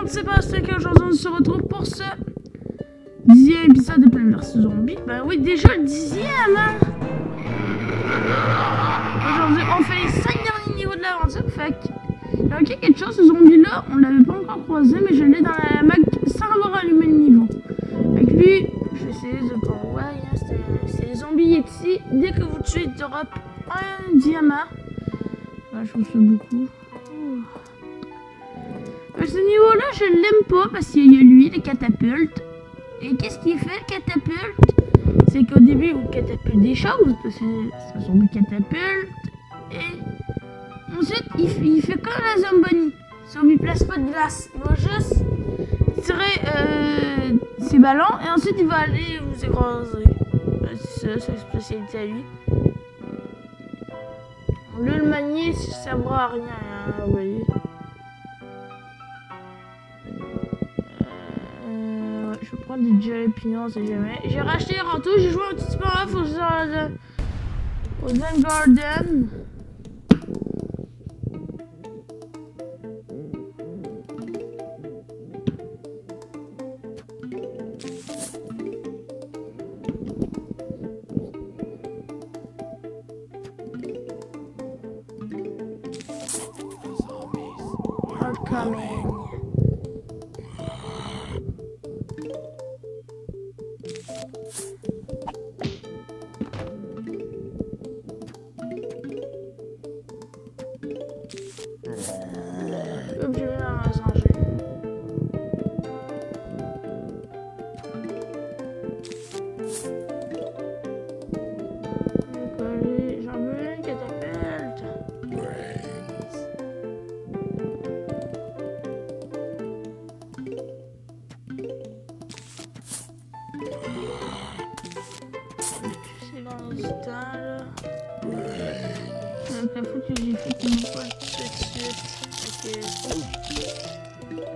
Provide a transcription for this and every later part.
c'est parce qu'aujourd'hui on se retrouve pour ce 10e épisode de Plants vs Zombies. Ben oui, déjà le 10e, hein. Aujourd'hui on fait les 5 derniers niveaux de l'aventure. Fait que, il manquait quelque chose, ce zombie là, on l'avait pas encore croisé, mais je l'ai dans la map sans avoir allumé le niveau. Avec lui, je vais essayer de qu'on voit, hein, c'est les zombies Yeti. Dès que vous tuez, il drop un diamant. Ouais, je trouve ça beaucoup. Ce niveau-là, je l'aime pas parce qu'il y a lui, le catapulte. Et qu'est-ce qu'il fait, le catapulte? C'est qu'au début, il vous catapulte des choses, parce que c'est un zombie catapulte. Et ensuite, il fait comme la zombie. Sauf qu'il place pas de glace. Il va juste tirer ses ballons et ensuite, il va aller vous écraser. C'est ça, c'est sa spécialité à lui. Le manier, ça servira à rien, hein, vous voyez. Je vais prendre des jalapeno, on sait jamais. J'ai racheté les râteaux, j'ai joué un petit peu là, faut que je sorte au Zen Garden. Are coming. Hop, je vais la ranger. J'en veux une catapulte. C'est dans le temps là. Donc la fois que j'ai fait qu'il me faut tout de suite.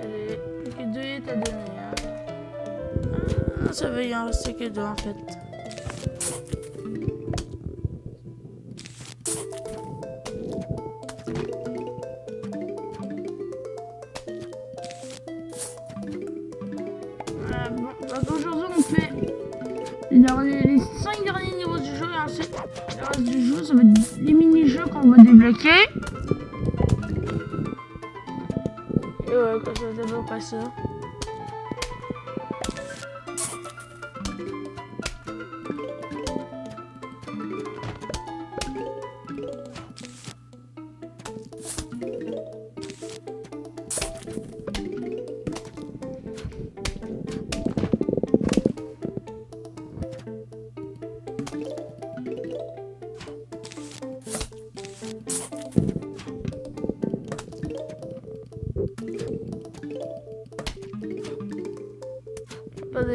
Allez, plus que 2 hits à donner. Hein. Ah, ça va y en rester que 2 en fait. Bon, donc aujourd'hui on fait les 5 derniers niveaux du jeu et ensuite le reste du jeu ça va être les mini-jeux qu'on va débloquer. Et ouais, quand ça va pas ça.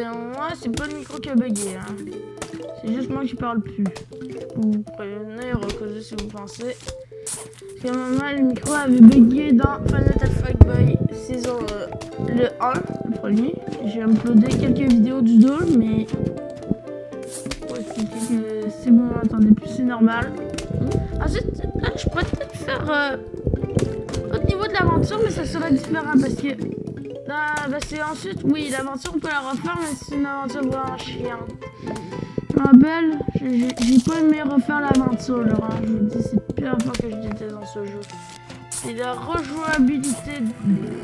Moi, c'est pas le micro qui a bugué, hein. C'est juste moi qui parle plus. Vous prévenez, reconnez si vous pensez. Parce qu'à un moment, le micro avait bugué dans Final Fantasy Fuckboy saison le 1, le premier. J'ai uploadé quelques vidéos du 2, mais pour expliquer que si vous m'entendez plus, c'est normal. Ensuite, là, je pourrais peut-être faire autre niveau de l'aventure, mais ça serait différent parce que c'est ensuite, oui, l'aventure on peut la refaire, mais c'est une aventure vraiment chiante. Je me rappelle, j'ai pas aimé refaire l'aventure, Laurent. Je vous dis, c'est la pire fois que je déteste dans ce jeu. C'est la rejouabilité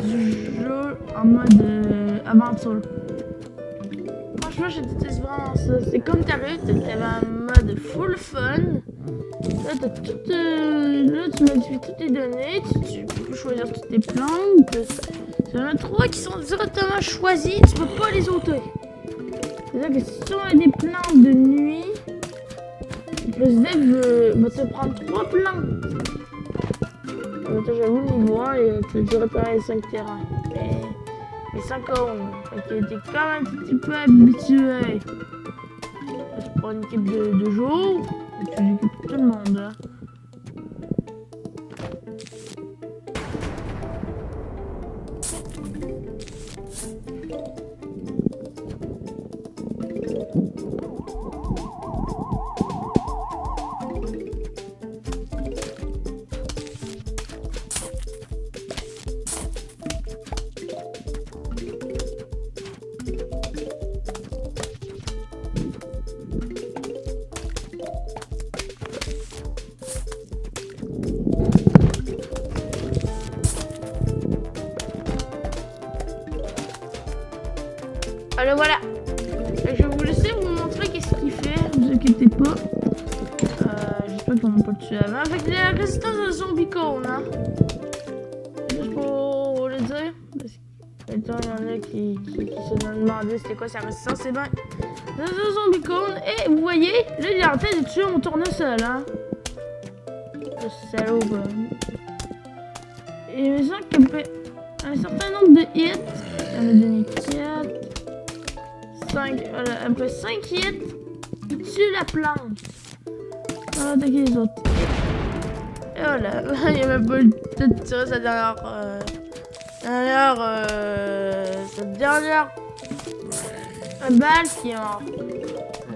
du jeu en mode aventure. Franchement, je déteste vraiment ça. C'est comme t'avais un mode full fun. Là, t'as tout, là, tu modifies toutes tes données, tu peux choisir toutes tes plantes. Il y en a 3 qui sont directement choisis, tu peux pas les ôter. C'est-à-dire que si tu as des plantes de nuit, le dev va te prendre 3 plantes. J'avoue, le niveau 1, tu as directement les 5 terrains. Mais 5 hommes. Fait que t'es quand même un petit peu habitué. Tu prends une équipe de jour, et tu équipes tout le monde. Hein. avant. Fait que la résistance à zombie cone, hein. Juste pour le dire. Parce que il y en a qui se demandaient c'était quoi sa résistance. C'est bien. C'est un zombie cone. Et vous voyez, là il est en train de tuer mon tournesol, hein. Le salaud, quoi. Et il me semble qu'après un certain nombre de hits, on a donné 4, 5, voilà, après 5 hits, il tue la plante. On va attaquer les autres. Et voilà, il a même pas eu le temps de tirer sa dernière balle qui est morte.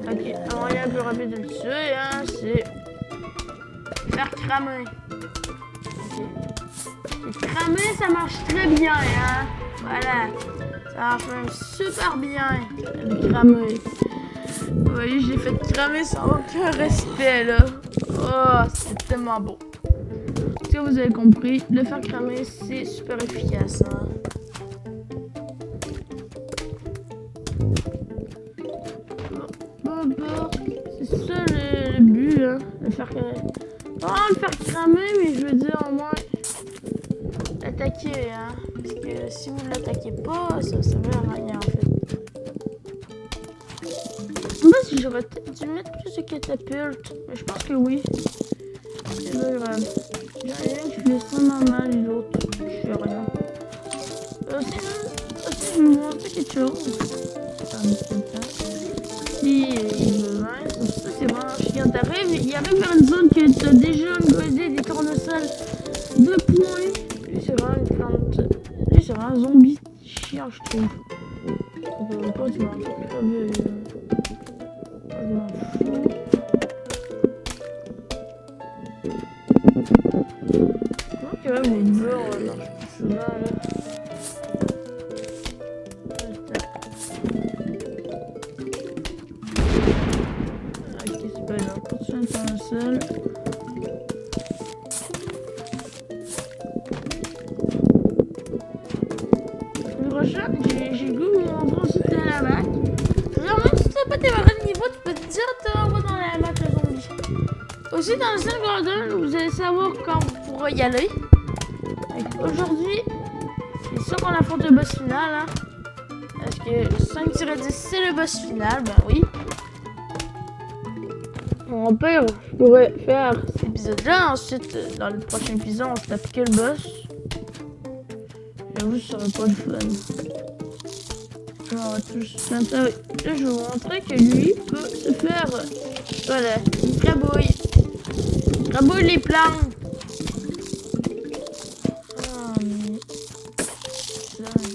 Ok, un moyen plus rapide de le tuer, hein, c'est faire cramer. Ok. Cramer, ça marche très bien, hein. Voilà, ça marche même super bien, le cramer. Vous voyez, je l'ai fait cramer sans aucun respect, là. Oh, c'est tellement beau. Si vous avez compris, le faire cramer, c'est super efficace, hein. Bon, c'est ça le but, hein. Le faire cramer. Pas le faire cramer, mais je veux dire, au moins, l'attaquer, hein. Parce que si vous ne l'attaquez pas, ça veut rien, en fait. Moi, si j'aurais peut-être dû mettre plus de catapultes, mais je pense que oui. C'est pas grave. Il y en a un qui fait ça normal et l'autre, je fais rien. Aussi, je vais vous montrer quelque chose. Si il veut ça c'est vraiment chiant. Il arrive vers une zone que t'as déjà upgradé des tournesols 2 points. Lui, c'est vraiment une plante. Lui, c'est vraiment un zombie chiant, je trouve. Pas du tout. Je m'en fous. Comment que même les beurres marchent plus souvent là? Ok, c'est pas grave. Continue de faire un seul. Le prochain, j'ai le goût de vous montrer aussi de la bac. Genre, même si tu n'as pas tes barres de niveau, tu peux directement dans la bac le zombie. Aussi, dans le 5 Garden, vous allez savoir quand vous pourrez y aller. Aujourd'hui, c'est sûr qu'on affronte le boss final, hein. Parce que 5-10, c'est le boss final, ben oui. Mon père, je pourrais faire cet épisode-là. Ensuite, dans le prochain épisode, on se tape que le boss. J'avoue, ça serait pas le fun. On va tous... Là, je vais vous montrer que lui peut se faire... Voilà, il crabouille. Il crabouille les plantes.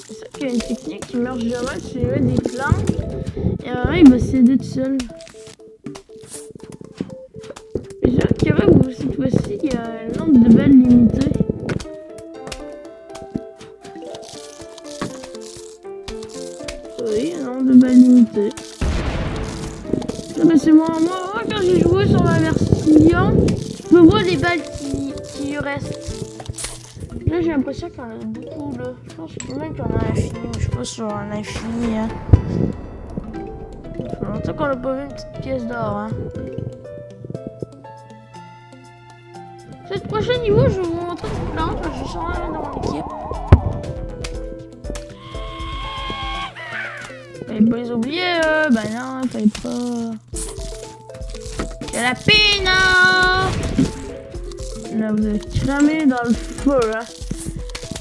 C'est ça qu'il y a une technique qui marche jamais. Tu mets des plantes et après il va s'aider tout seul. Et j'ai hâte qu'avec cette fois-ci, il y a un nombre de balles limité. Oui, un nombre de balles limité. Ben c'est moi, quand j'ai joué sur ma version, je peux voir les balles qui restent. Là, j'ai l'impression qu'il y en a beaucoup, là. Je pense que même qu'il y en a infini, mais je suis pas sur un infini, hein. Ça fait longtemps qu'on n'a pas vu une petite pièce d'or, hein. Ce prochain niveau, je vais vous montrer une plante, parce que je suis sûrement dans mon équipe. Fallait pas les oublier, ben non, fallait pas. Il y a la pina! Là, vous êtes cramé dans le feu, hein.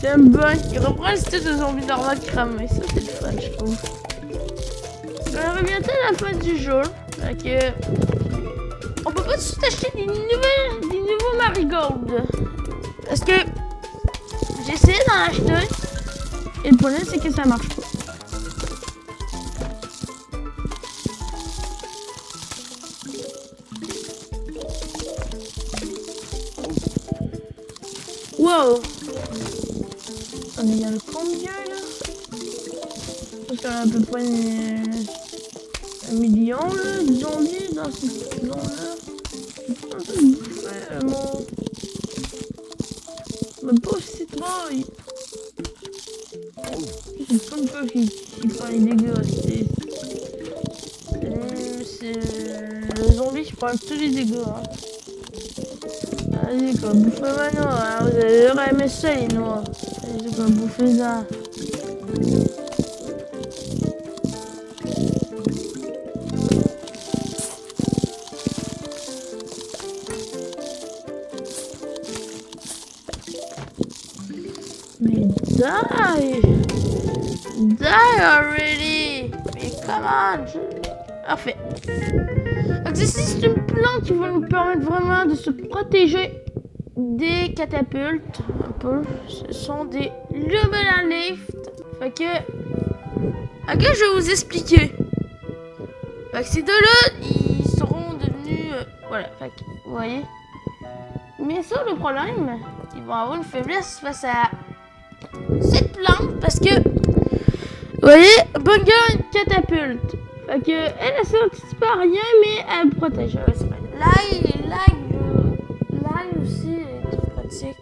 J'aime bien. Il reprend le style de zombie normal cramé. Ça, c'est le fun, je trouve. On revient à la fin du jour. Donc, on peut pas tout de suite acheter des nouveaux marigolds. Parce que j'ai essayé d'en acheter. Et le problème, c'est que ça marche pas. Wow! On est à combien là? Je pense qu'on a à peu près 1 million là, de zombies dans cette zone-là. C'est un peu bouffé, mon... Mais pas aussi trop. C'est comme ça qui prend les dégâts. C'est le zombie qui prend tous les dégâts. Hein. Vas-y, quoi, bouffez ma noix, hein. Vous avez l'air aimé ça, les noix. Vas-y, quoi, bouffez ça. Mais die! Die already! Mais come on! Parfait. Donc ceci, c'est une plante qui va nous permettre vraiment de se protéger des catapultes. Un peu. Ce sont des Lumina Lift. Fait que... Ok, je vais vous expliquer. Fait que ces deux-là, ils seront devenus... voilà, fait que, vous voyez. Mais ça, le problème, ils vont avoir une faiblesse face à cette plante parce que, vous voyez, Bunga a une catapulte. Fait que, elle s'anticipe à rien, mais elle protège. L'ail aussi est très pratique.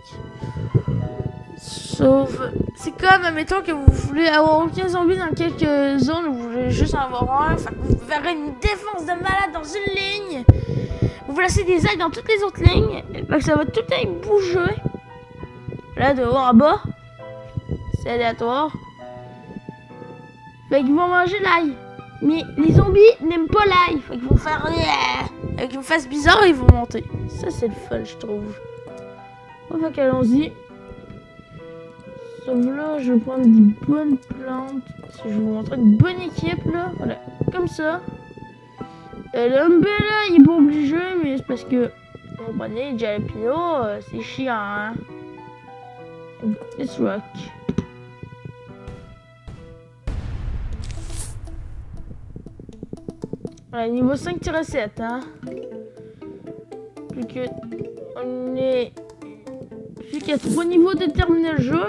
Sauf, c'est comme, admettons que vous voulez avoir aucun zombie dans quelques zones où vous voulez juste en avoir un. Fait que vous verrez une défense de malade dans une ligne. Vous placez des ailes dans toutes les autres lignes. Fait que ça va tout le temps bouger. Là, de haut en bas. C'est aléatoire. Fait qu'ils vont manger l'ail. Mais les zombies n'aiment pas l'ail. Fait qu'ils vont faire... Fait qu'ils vont faire bizarre et ils vont monter. Ça, c'est le fun, je trouve. Bon, fait qu'allons-y. Sauf là, je vais prendre des bonnes plantes. Parce que je vais vous montrer une bonne équipe, là. Voilà, comme ça. L'homme là, il est pas obligé, mais c'est parce que... Vous comprenez, Jalapino, c'est chiant, hein. Let's rock. Voilà, niveau 5-7, hein. Plus que... On est... Plus qu'il y a 3 niveaux de terminer le jeu, là.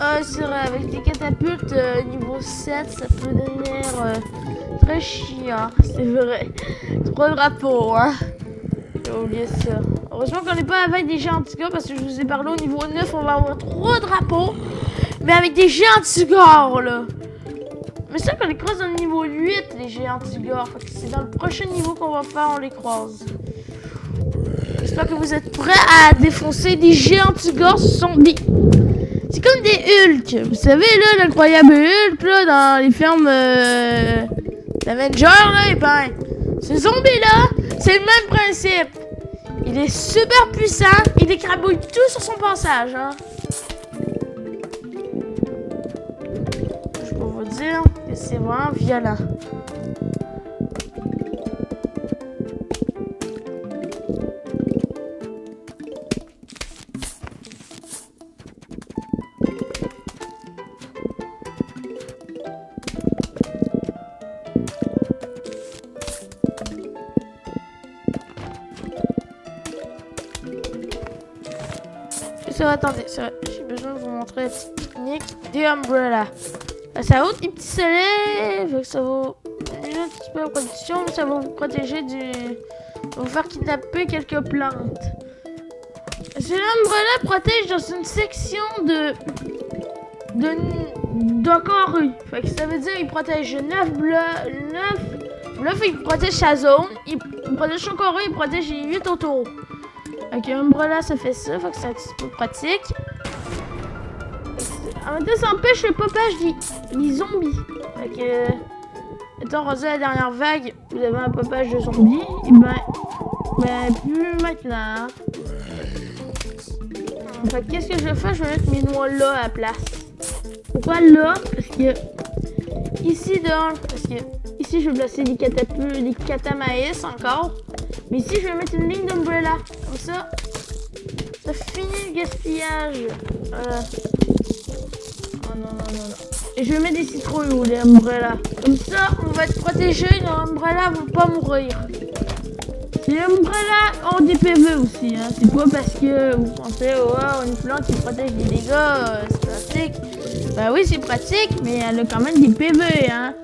Ah, c'est vrai, avec des catapultes niveau 7, ça peut devenir très chiant. C'est vrai. 3 drapeaux, hein. J'ai oublié ça. Heureusement qu'on n'est pas avec des géants antigores parce que je vous ai parlé au niveau 9, on va avoir 3 drapeaux. Mais avec des géants antigores, là. Mais ça, qu'on les croise dans le niveau 8, les géants antigores. C'est dans le prochain niveau qu'on va faire, on les croise. J'espère que vous êtes prêts à défoncer des géants antigores. Ce sont des... C'est comme des Hulk. Vous savez, là, l'incroyable Hulk, là, dans les films d'Avengers, là, et ben, ce zombie-là, c'est le même principe. Il est super puissant, il écrabouille tout sur son passage, hein. Je peux vous dire que c'est vraiment violent. Attendez, j'ai besoin de vous montrer la petite technique des umbrellas. Ça ouvre des petits soleils, ça va une petite peu en production, mais ça va vous protéger du... Ça va vous faire kidnapper quelques plantes. Parce que l'Umbrella protège dans une section de carré. Fait que ça veut dire qu'il protège 9 blocs, il protège sa zone, il protège son carré, il protège les 8 autour. Ok, Umbrella ça fait ça, fait que c'est un petit peu pratique. En même temps, ça empêche le popage des zombies. Fait que, étant rendu à la dernière vague, vous avez un popage de zombies, et ben plus maintenant. Fait que qu'est-ce que je vais faire? Je vais mettre mes noix là à la place. Pourquoi là? Parce que ici ici je vais placer des catapultes, des catamaïs encore. Mais ici je vais mettre une ligne d'Umbrella. Comme ça finit le gaspillage. Oh non. Et je vais mettre des citrouilles ou des Umbrella. Comme ça on va être protégé, les Umbrella vont pas mourir. Les Umbrella ont des PV aussi, hein. C'est pas parce que vous pensez, oh, une plante qui protège des dégâts, c'est pratique. Bah oui, c'est pratique, mais elle a quand même des PV, hein.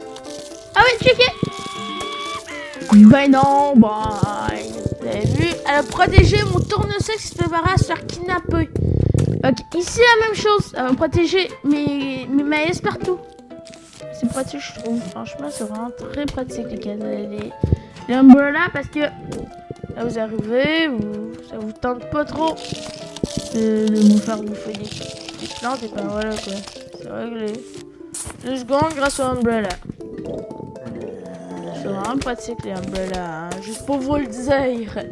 Ah oui, checké. Ben non, vous avez vu, elle a protégé mon tournesol qui se préparait à se faire kidnapper. Ok, ici la même chose, elle va protéger mes maïs partout. C'est pratique, je trouve. Franchement, c'est vraiment très pratique les Umbrella parce que là vous arrivez, ça vous tente pas trop de vous faire bouffer des plantes et ben voilà quoi. C'est réglé. 2 secondes grâce aux Umbrella. C'est vraiment pratique les Umbrella, hein, juste pour vous le dire.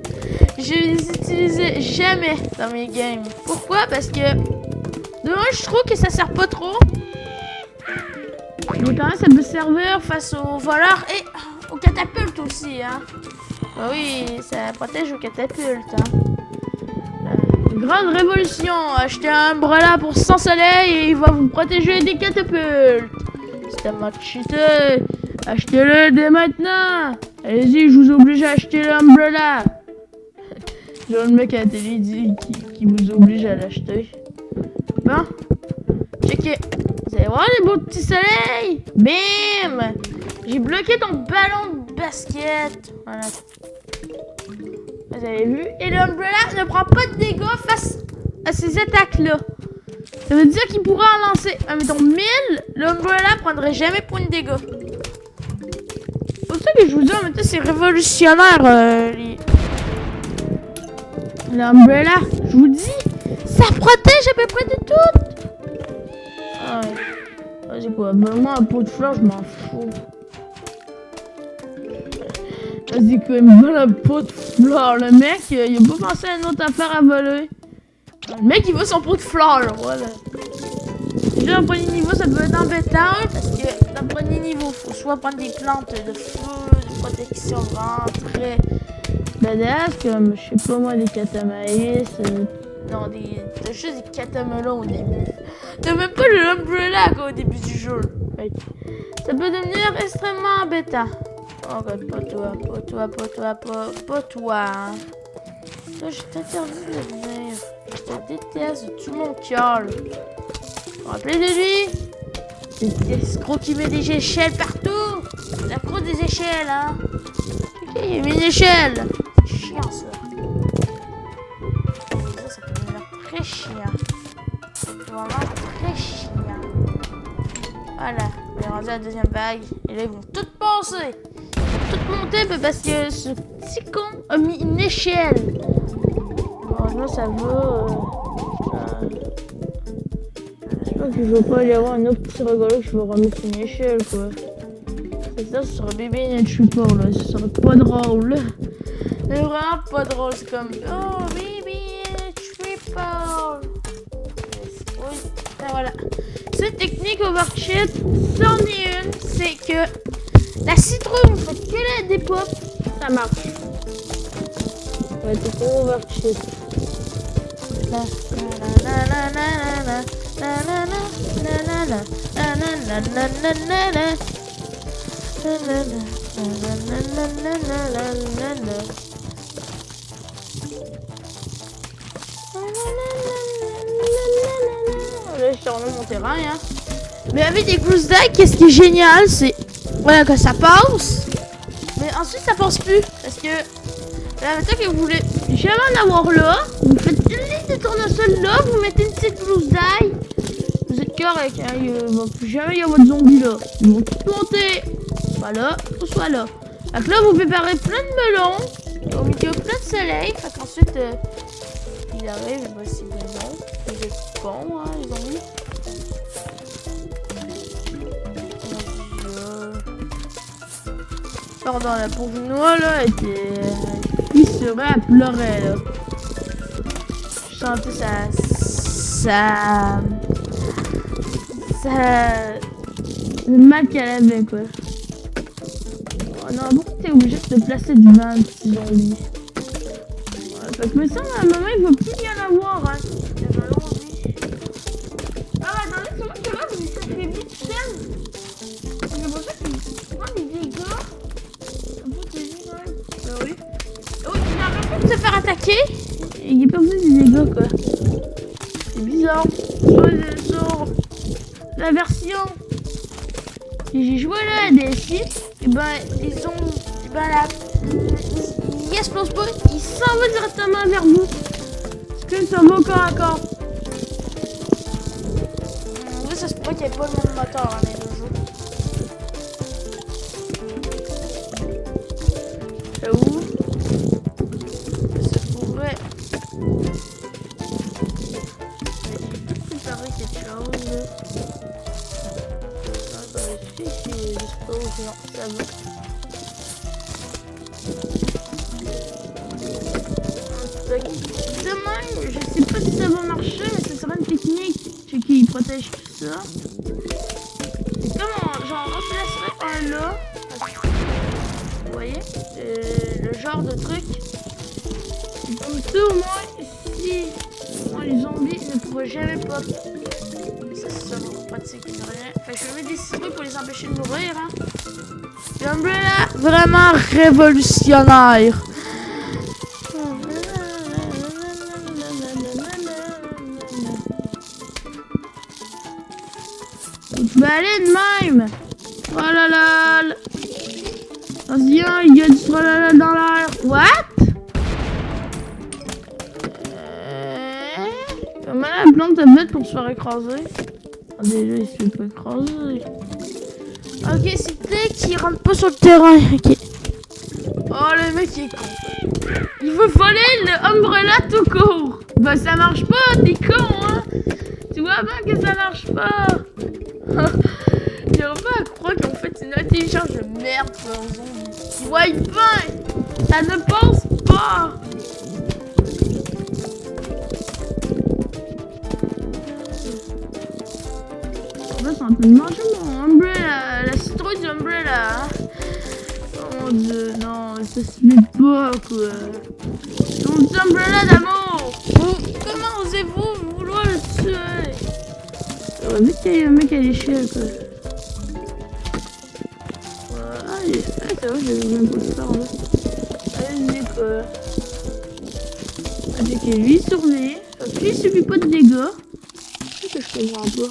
Je les utilisais jamais dans mes games. Pourquoi? Parce que de moi je trouve que ça sert pas trop. Mais quand même ça peut servir face aux voleurs et aux catapultes aussi, hein. Bah oui, ça protège aux catapultes, hein. Grande révolution, achetez un Umbrella pour 100 soleil et il va vous protéger des catapultes. C'est un mode cheaté, achetez-le dès maintenant. Allez-y, je vous oblige à acheter l'Umbrella. Genre le mec à la télé dit qui vous oblige à l'acheter. Bon, checkez. Vous allez voir les beaux petits soleils. Bim! J'ai bloqué ton ballon de basket. Voilà. Vous avez vu? Et l'Umbrella ne prend pas de dégâts face à ces attaques-là. Ça veut dire qu'il pourra en lancer. Mettons 1000, l'Umbrella prendrait jamais point de dégâts. C'est pour ça que je vous dis, en même temps, c'est révolutionnaire. L'Umbrella, je vous dis, ça protège à peu près de tout. Ah ouais. Vas-y quoi, moi un pot de fleurs, je m'en fous. Vas-y quoi, il me vole un pot de fleurs. Le mec, il a pas pensé à une autre affaire à voler. Le mec, il veut son pot de fleurs, là, voilà. Déjà, dans le premier niveau, ça peut être embêtant, parce que dans le premier niveau, faut soit prendre des plantes de feu, de protection vraiment très badass, comme, je sais pas moi, des catamaïs, non, t'as juste des catamelons au début. T'as même pas le Umbrella quoi, au début du jeu. Ouais. Ça peut devenir extrêmement embêtant. Oh god, pas toi. Hein. Toi, je t'interdis de venir. Je te déteste de tout mon cœur. Vous vous rappelez de lui? C'est escroc qui met des échelles partout. C'est l'accro des échelles, hein. Ok, il met une échelle. C'est chiant, ça. Ça peut devenir très chiant. C'est vraiment très chiant. Voilà, on est rendu à la deuxième vague. Et là, ils vont toutes passer. Ils vont toutes monter parce que ce petit con a mis une échelle. Bon, là, ça va. J'espère qu'il ne va pas y avoir un autre petit rigolo qui va remettre une échelle, quoi. C'est ça, ce serait bébé net support, là. Ce serait pas drôle. C'est vraiment pas drôle. C'est comme, oh, baby triple. Oui, ben voilà. Cette technique overcheat, c'en est une, c'est que la citrouille, vous faites que la dépop, ça marche. Ouais, c'est trop overcheat. Là, je tourne mon terrain, hein. Mais avec des goose dagues, qu'est-ce qui est génial, c'est voilà que ça passe, mais ensuite ça passe plus parce que là, maintenant que vous voulez jamais en avoir là, vous faites une ligne des tournesols là, vous mettez une petite blouse d'ail. Vous êtes correct, hein, il va plus jamais y avoir de zombies là. Ils vont tout monter. Soit là, ou soit là. Donc là, vous préparez plein de melons. Au milieu, plein de soleil. Fait qu'ensuite, il arrive, et voici le melon. Vous êtes cons, hein, les zombies. Pardon, la pauvre Noah là, il serait à pleurer là. Je sentais le mal qu'elle avait quoi. Oh non, pourquoi t'es obligé de te placer devant un petit zombie? Ouais, fait que mais ça, à un moment il va plus bien l'avoir hein. Il y a long lui. Ah attendez, c'est moi qui va, vous ça fait vite seul. C'est pour ça qu'il prend des dégâts. Oui. Oh, il a pas de se faire attaquer. Il est perdu des dégâts quoi. C'est bizarre. Sur la version que j'ai joué là à DSI, et ben ils ont. Et ben là. Il explose pas, il s'en va directement vers vous. Parce que ça va corps à corps. Oui, ça se pourrait qu'il n'y ait pas le même moteur hein, dans le jeu. C'est où? Ça pourrait. Préparer quelque chose. Attends, si j'explose, non, ça va. Demain, je sais pas si ça va marcher, mais ça sera une technique qui protège tout ça. C'est comme j'en remplacerai un là. Vous voyez le genre de truc. Et comme ça au moins, si les zombies ne pourraient jamais pop. Ça sera pratique de rien. Enfin, je vais mettre des sirop pour les empêcher de mourir. Hein. L'Umbrella, vraiment révolutionnaire. Tu vas aller de même. Oh là là. Vas-y, il y a du tralala dans l'air. What? Comment la plante ta bête pour se faire écraser? Ah, déjà, il se fait pas écraser. Ok, c'est peut-être qu'il rentre pas sur le terrain. Ok. Oh, le mec il est con. Il veut voler le Umbrella tout court. Bah, ça marche pas, t'es con, hein. Tu vois bien que ça marche pas. J'arrive pas à croire qu'en fait c'est une intelligence de merde pour un zombie. Tu vois bien, ça ne pense pas. En fait, c'est en train de manger mon Umbrella, la citrouille du Umbrella. Hein. Oh mon dieu, non, ça se met pas quoi. Mon petit Umbrella d'amour. Comment osez-vous vouloir le tuer? Vite qu'il y a un mec à l'échelle quoi. Allez, ça va, j'ai même pas le faire là. Allez, quoi. Avec lui tourner. Lui il subit pas de dégâts. C'est que je comprends pas.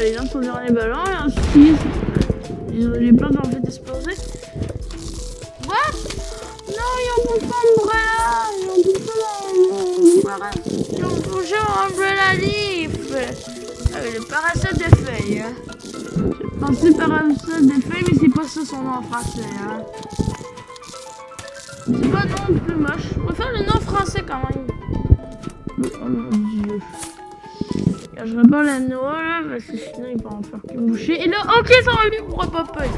Il lance son dernier ballon et ensuite les plantes vont en fait exploser. What? Non, ils ont bouffé Umbrella. Ils ont bouffé mon Umbrella. Ils ont bougé mon Umbrella Leaf. Ah oui, le parasol de feuilles. Hein. Je pensais parasol de feuilles, mais c'est pas ça son nom en français. Hein. C'est pas un nom plus moche. Je préfère le nom français quand même. Oh mon dieu. Je repars l'anneau là, parce que sinon il va en faire que boucher. Et là, ok, ça va mieux pour popper.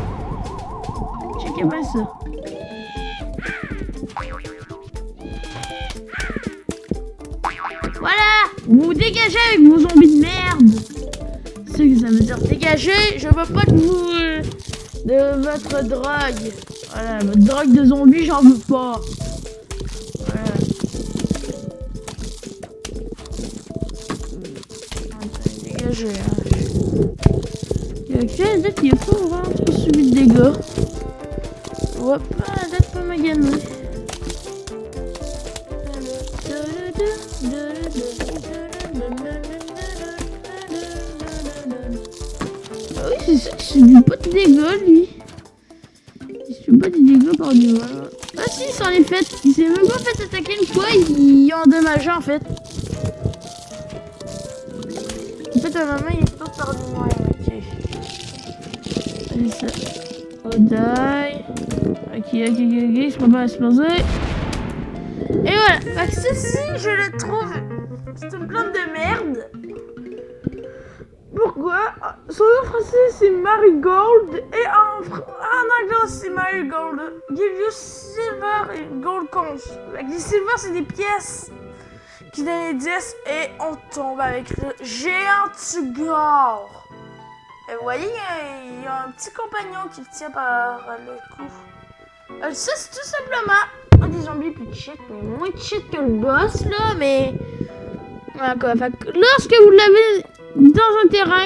Checkez bien ça. Voilà! Vous vous dégagez avec vos zombies de merde! C'est ce que ça veut dire. Dégagez, je veux pas de vous. De votre drogue. Voilà, votre drogue de zombie, j'en veux pas. Voilà. Dégagez, hein. Il y a quelle date qui est pas vraiment trop subi de dégâts. On voit pas la date pas maganer. Ah oui, c'est ça, il subit pas de dégâts lui. Il subit pas de dégâts par niveau. Ah, s'il s'en est fait. Il s'est même pas fait attaquer une fois, il a endommagé en fait. En fait, à ma main, il est pas perdu. Ok. Allez, ça. Oh, die. Ok, il se prépare à exploser. Et voilà. Fait que ceci, je le trouve. C'est une plante de merde. Pourquoi? Son nom français c'est Marigold et en anglais c'est Marigold. Give you silver et gold coins. Les silver c'est des pièces qui donnent 10 et on tombe avec le géant Tugor. Et vous voyez, il y a un petit compagnon qui le tient par le cou. Ça c'est tout simplement des zombies plus cheat, mais moins cheat que le boss là, mais voilà quoi. Fait que lorsque vous l'avez dans un terrain,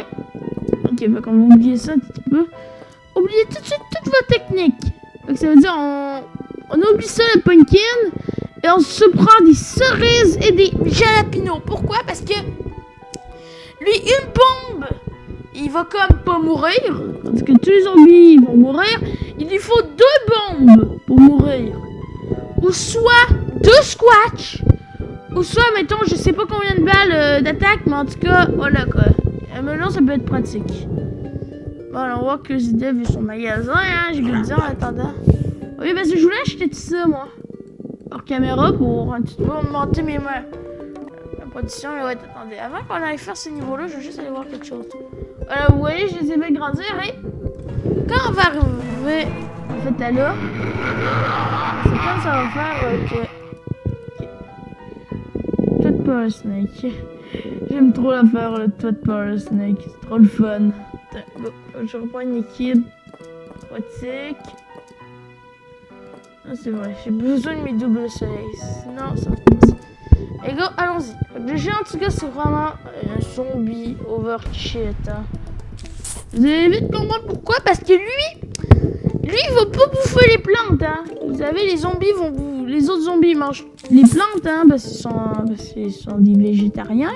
ok, fait qu'on va oublier ça un petit peu. Oubliez tout de suite toute votre technique. Fait que ça veut dire on oublie ça le pumpkin et on se prend des cerises et des jalapenos. Pourquoi? Parce que lui une bombe, il va comme pas mourir. Parce que tous les zombies vont mourir. Il lui faut 2 bombes pour mourir. Ou soit 2 squatch. Ou soit, mettons, je sais pas combien de balles d'attaque, mais en tout cas, voilà quoi. Maintenant, ça peut être pratique. Bon, alors, on voit que Zidev est son magasin, hein, je vais le dire en attendant. Oui, parce que je voulais acheter tout ça, moi. Hors caméra pour un petit peu augmenter ma production. Mais ouais, attendez, avant qu'on aille faire ce niveau-là, je vais juste aller voir quelque chose. Voilà, vous voyez, je les ai fait grandir et quand on va arriver, en fait, à là, c'est comme ça va faire que... Power Snake. J'aime trop la faire, le Toad Power Snake. C'est trop le fun. Je reprends une équipe. Pratique. Ah, c'est vrai, j'ai besoin de mes doubles soleils. Sinon, ça va passer. Et go, allons-y. Le géant, en tout cas, c'est vraiment un zombie overshit. Hein. Vous allez vite comprendre pourquoi. Parce que lui, il va pas bouffer les plantes. Hein. Vous savez, les zombies vont bouffer. Les autres zombies mangent les plantes, hein, parce qu'ils sont des végétariens.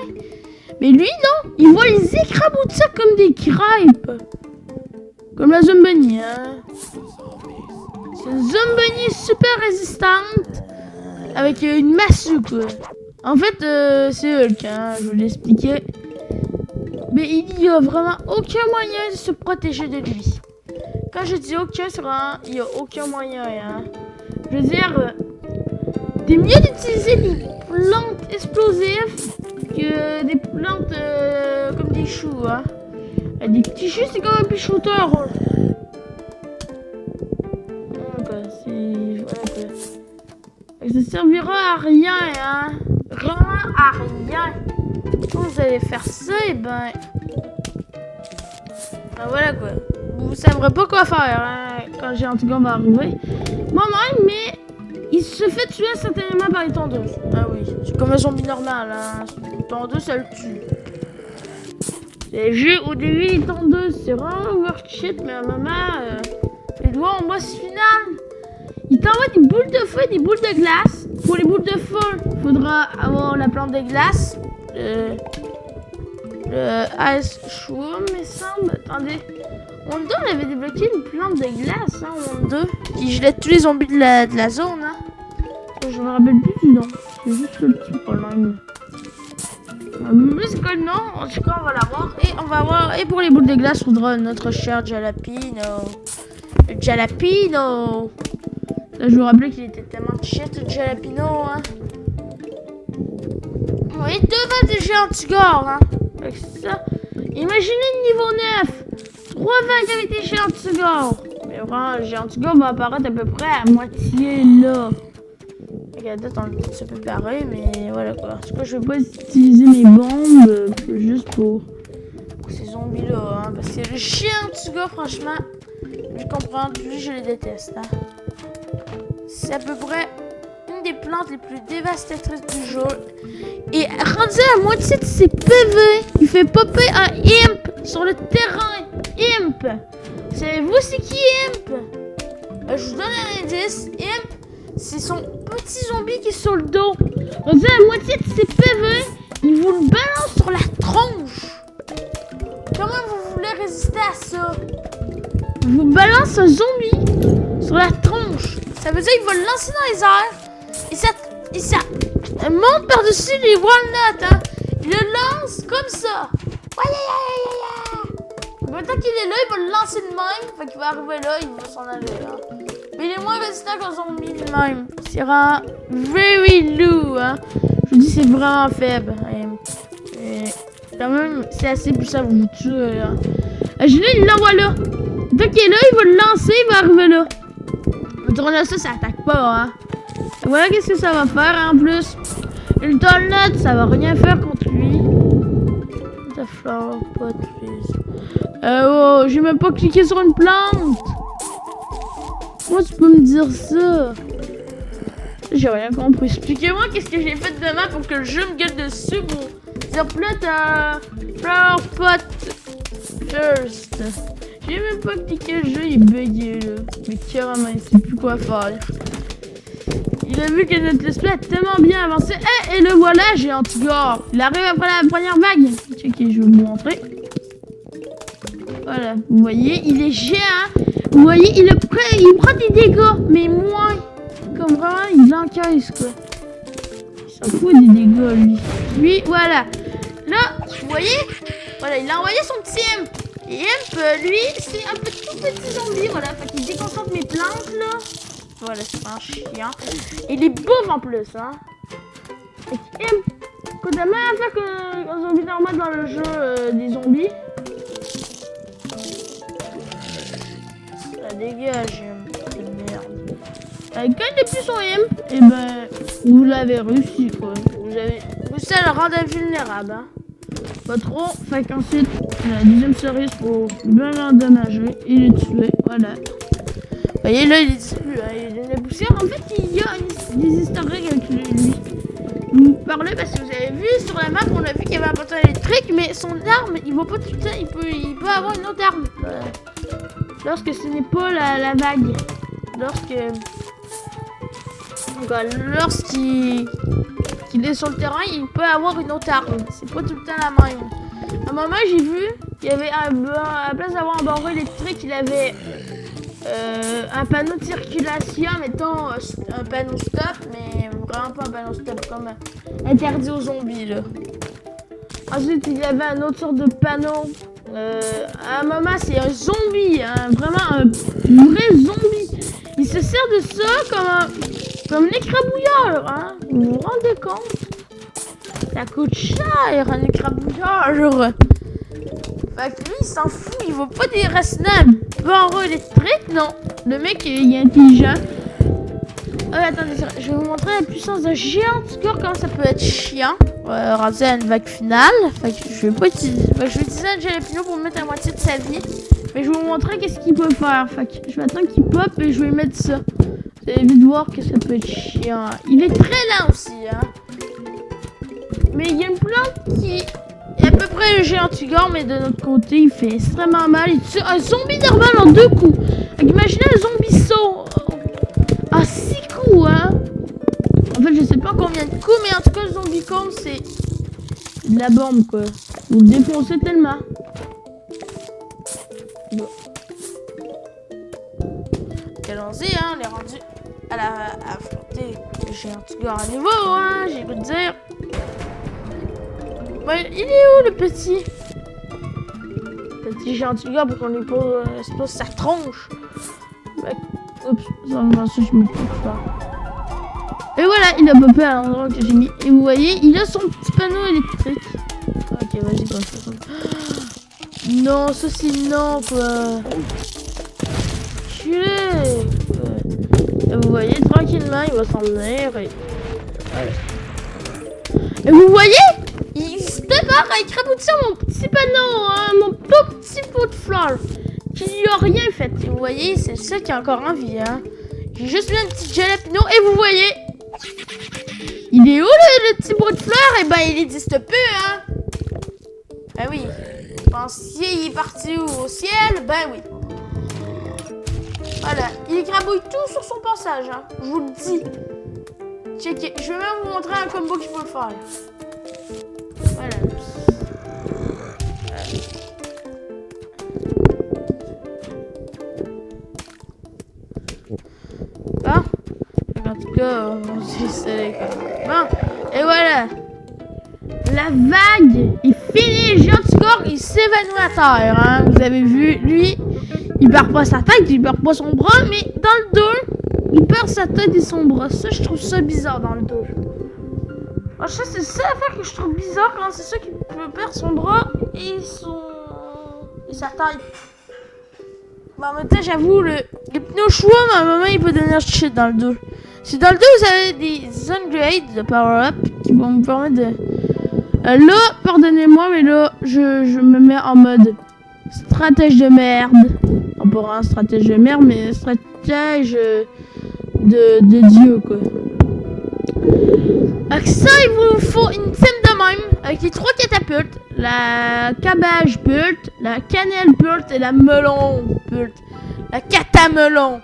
Mais lui, non, il va les écraboutir comme des crêpes. Comme la zombie, hein. C'est une zombie super résistante. Avec une massue, quoi. En fait, c'est Hulk, hein, je vais l'expliquer. Mais il n'y a vraiment aucun moyen de se protéger de lui. Quand je dis aucun, c'est vraiment, il n'y a aucun moyen, hein. Je veux dire... C'est mieux d'utiliser des plantes explosives que des plantes comme des choux. Hein. Des petits choux, c'est comme un petit shooter. Voilà, ça servira à rien. Hein. Vraiment à rien. Quand vous allez faire ça, et ben voilà quoi. Vous ne saurez pas quoi faire hein, quand j'ai en tout cas va arriver. Moi-même, mais... Il se fait tuer certainement par les tondeuses. Ah oui, c'est comme un zombie normal. Hein. Les tondeuses, ça le tue. Les jeux au début, les tondeuses, c'est vraiment overshit, mais à un moment, les doigts en boss final. Il t'envoie des boules de feu et des boules de glace. Pour les boules de feu, il faudra avoir la plante de glace. Le Ice Shroom, il me semble. Attendez. Monde 2, on avait débloqué une plante de glace, hein, Monde 2, qui gelait tous les zombies de la zone, hein. Je me rappelle plus du nom, c'est juste le petit problème. Mais c'est quoi le nom? En tout cas, on va l'avoir. Et on va voir, et pour les boules de glace, il faudra notre cher Jalapino. Le Jalapino. Là, je vous rappelais qu'il était tellement shit, le Jalapino, hein. Oui, 2 vagues de géant Tugor, hein. Avec ça, imaginez le niveau 9. 3 vagues avec des géants Tugor. Mais vraiment, le géant Tugor va apparaître à peu près à moitié là. Regardez, on le fait préparer, mais voilà quoi. En tout cas, je vais pas utiliser mes bombes juste pour ces zombies-là. Hein, parce que le géant Tugor, franchement, je comprends, lui, je les déteste. Hein. C'est à peu près une des plantes les plus dévastatrices du jeu. Et rendu à moitié de ses PV, il fait popper un imp sur le terrain. Imp. Savez-vous c'est qui Imp? Je vous donne un indice. Imp, c'est son petit zombie qui est sur le dos. Rendu à moitié de ses PV, il vous le balance sur la tronche. Comment vous voulez résister à ça? Il vous balance un zombie sur la tronche. Ça Ça veut dire qu'il va le lancer dans les airs. Et ça monte par-dessus les walnuts, hein. Il le lance comme ça. Maintenant qu'il est là, il va le lancer de même. Fait qu'il va arriver là, il va s'en aller, hein. Mais il est moins résistant qu'un zombie de même. C'est vraiment very low, hein. Je vous dis, c'est vraiment faible. Et quand même, c'est assez puissant pour vous tuer, là. Julien, il l'envoie là. Dès qu'il est là, il va le lancer, il va arriver là. Le tournesol, ça attaque pas, hein. Et voilà qu'est-ce que ça va faire, hein, en plus. Et le Donut, ça va rien faire contre lui. The flower pot, please. Oh, j'ai même pas cliqué sur une plante. Comment tu peux me dire ça? J'ai rien compris. Expliquez-moi qu'est-ce que j'ai fait demain pour que le jeu me gueule dessus pour dire plate flower pot first. J'ai même pas cliqué, le jeu il est bugué là. Mais carrément, il sait plus quoi faire. Il a vu que notre let's play a tellement bien avancé. Et le voilà, j'ai Antigore. Il arrive après la première vague. Ok, je vais vous montrer. Voilà, vous voyez, il est géant. Vous voyez, il prend des dégâts, mais moins. Comme vraiment, il encaisse quoi. Il s'en fout des dégâts, lui. Lui, voilà. Là, vous voyez, voilà, il a envoyé son petit imp. Et imp, lui, c'est un tout petit zombie, voilà. Fait qu'il déconcentre mes plantes, là. Voilà, c'est un chien. Et il est bouffe en plus, hein. Et imp, écoute, la même affaire qu'un zombie normal dans le jeu des zombies. Ça dégage, de merde. Quand il n'est plus son imp, et ben, vous l'avez réussi, quoi. Vous avez réussi à le rendre invulnérable, hein. Pas trop, fait qu'ensuite, la deuxième cerise pour bien l'endommager et le tuer, voilà. Vous voyez, là, il est plus, hein, il est de la poussière. En fait, il y a des easter eggs avec lui. Vous parlez parce que vous avez vu sur la map, on a vu qu'il y avait un bâton électrique, mais son arme, il va pas tout le temps, il peut avoir une autre arme. Lorsque ce n'est pas la vague. Lorsqu'il est sur le terrain, il peut avoir une autre arme. C'est pas tout le temps la même. À un moment, j'ai vu qu'il y avait, à la place d'avoir un barreau électrique, il avait un panneau de circulation, mettons un panneau stop, mais vraiment pas un panneau stop, comme interdit aux zombies, là. Ensuite, il y avait un autre sorte de panneau. À un moment, c'est un zombie, hein, vraiment un vrai zombie. Il se sert de ça comme un écrabouilleur, hein. Vous vous rendez compte? Ça coûte cher, un écrabouilleur. Fait que lui, il s'en fout, il veut pas des racinables. Barreau électrique, non. Le mec, il est intelligent. Attendez, je vais vous montrer la puissance de géant. Comment ça peut être chiant. Rendu à une vague finale. Fait que je vais pas utiliser. Fait que je vais utiliser un jalapeno pour mettre la moitié de sa vie. Mais je vais vous montrer qu'est-ce qu'il peut faire. Fait que je vais attendre qu'il pop et je vais mettre ça. Vous allez vite voir que ça peut être chiant. Il est très lent aussi, hein. Mais il y a une plante qui est à peu près le géant Tigor, mais de notre côté, il fait extrêmement mal. Il tue un zombie normal en 2 coups. Imaginez un zombie saut à 6 coups, hein. En fait, je sais pas combien de coups, mais en tout cas, le zombie con, c'est de la bombe, quoi. Vous le défoncez tellement. Bon. Allons-y, hein. On est rendu à affronter le géant Tigor à nouveau, hein. J'ai goût de dire. Ouais, il est où le petit géant Tigor pour qu'on lui pose sa tronche? Ouais. Oups, ça je me coupe pas. Et voilà, il a popé à l'endroit que j'ai mis. Et vous voyez, il a son petit panneau électrique. Ok, vas-y, comme ça. Non, ça c'est non, quoi. Culé. Et vous voyez, tranquillement, il va s'en venir. Et voilà. Et vous voyez, il se prépare à écraboutir mon petit panneau, hein, mon petit pot de fleurs. Qui lui a rien fait. Et vous voyez, c'est ça qui est encore en vie, hein. J'ai juste mis un petit jalapeno et vous voyez. Il est où le petit bout de fleurs? Eh ben, il existe peu, hein. Ben oui. Vous pensiez il est parti au ciel? Ben oui. Voilà. Il écrabouille tout sur son passage, hein. Je vous le dis. Checkez. Je vais même vous montrer un combo qu'il faut le faire. Voilà. la vague, il finit le géant du corps, il s'évanouit à terre. Hein. Vous avez vu, lui, il perd pas sa tête, il perd pas son bras, mais dans le 2, il perd sa tête et son bras. Ça, je trouve ça bizarre dans le 2. Ah, ça, c'est ça l'affaire que je trouve bizarre quand c'est ça qui peut perdre son bras et sa tête. Mais en même temps, j'avoue, les pneus chauds, à un moment, il peut devenir shit dans le 2. Si dans le 2, vous avez des upgrades de power-up qui vont me permettre de... là, pardonnez-moi, mais là, je me mets en mode stratège de merde. Non, pas un stratège de merde, mais stratège de Dieu, quoi. Avec ça, il vous faut une team de même, avec les 3 catapultes, la cabage pult, la cannelle pult et la melon pult. La catamelon.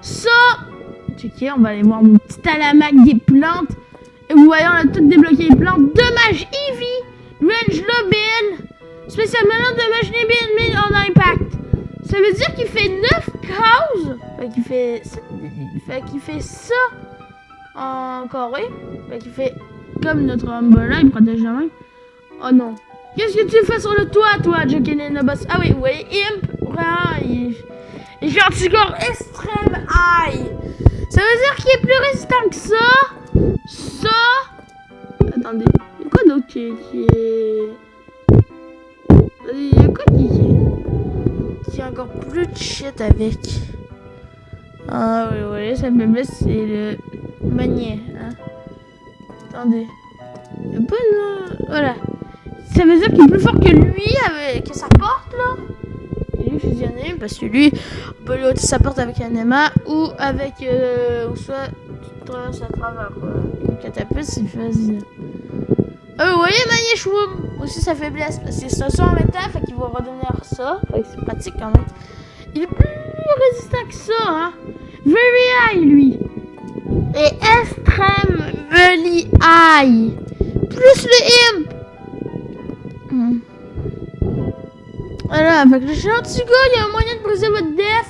Ça, checker, on va aller voir mon petit alamac des plantes. Et vous voyez, on a tout débloqué les plantes. Dommage Eevee, range Lobin, spécial melon, dommage Nebin, en impact. Ça veut dire qu'il fait 9 causes. Qu'il fait ça en carré. Qu'il fait comme notre Umbrella, il protège la main. Oh non. Qu'est-ce que tu fais sur le toit, toi, Jokin Boss? Ah oui, vous voyez, Imp, vraiment, il fait un petit corps extrême high. Ça veut dire qu'il est plus résistant que ça. Ça. Attendez, il y a quoi d'autre qui est... Il y a quoi qui est encore plus de shit avec? Ah oui, oui, sa faiblesse, c'est le manier. Hein. Attendez. Il y a pas de... Voilà. Ça veut dire qu'il est plus fort que lui, avec sa porte, là. Et lui fusionné, parce que lui, on peut lui ôter sa porte avec un aimant ou avec... ou soit tu traverses à travers, quoi. Une catapulte, c'est facile. Vous voyez, Manier Shwoom aussi sa faiblesse, parce que c'est ça en métal, fait qu'il va redevenir ça. Fait que c'est pratique quand même. Il est plus résistant que ça, hein. Very high, lui. Et extrême very high. Plus le imp. Voilà, fait que le gentil gars, il y a un moyen de briser votre def.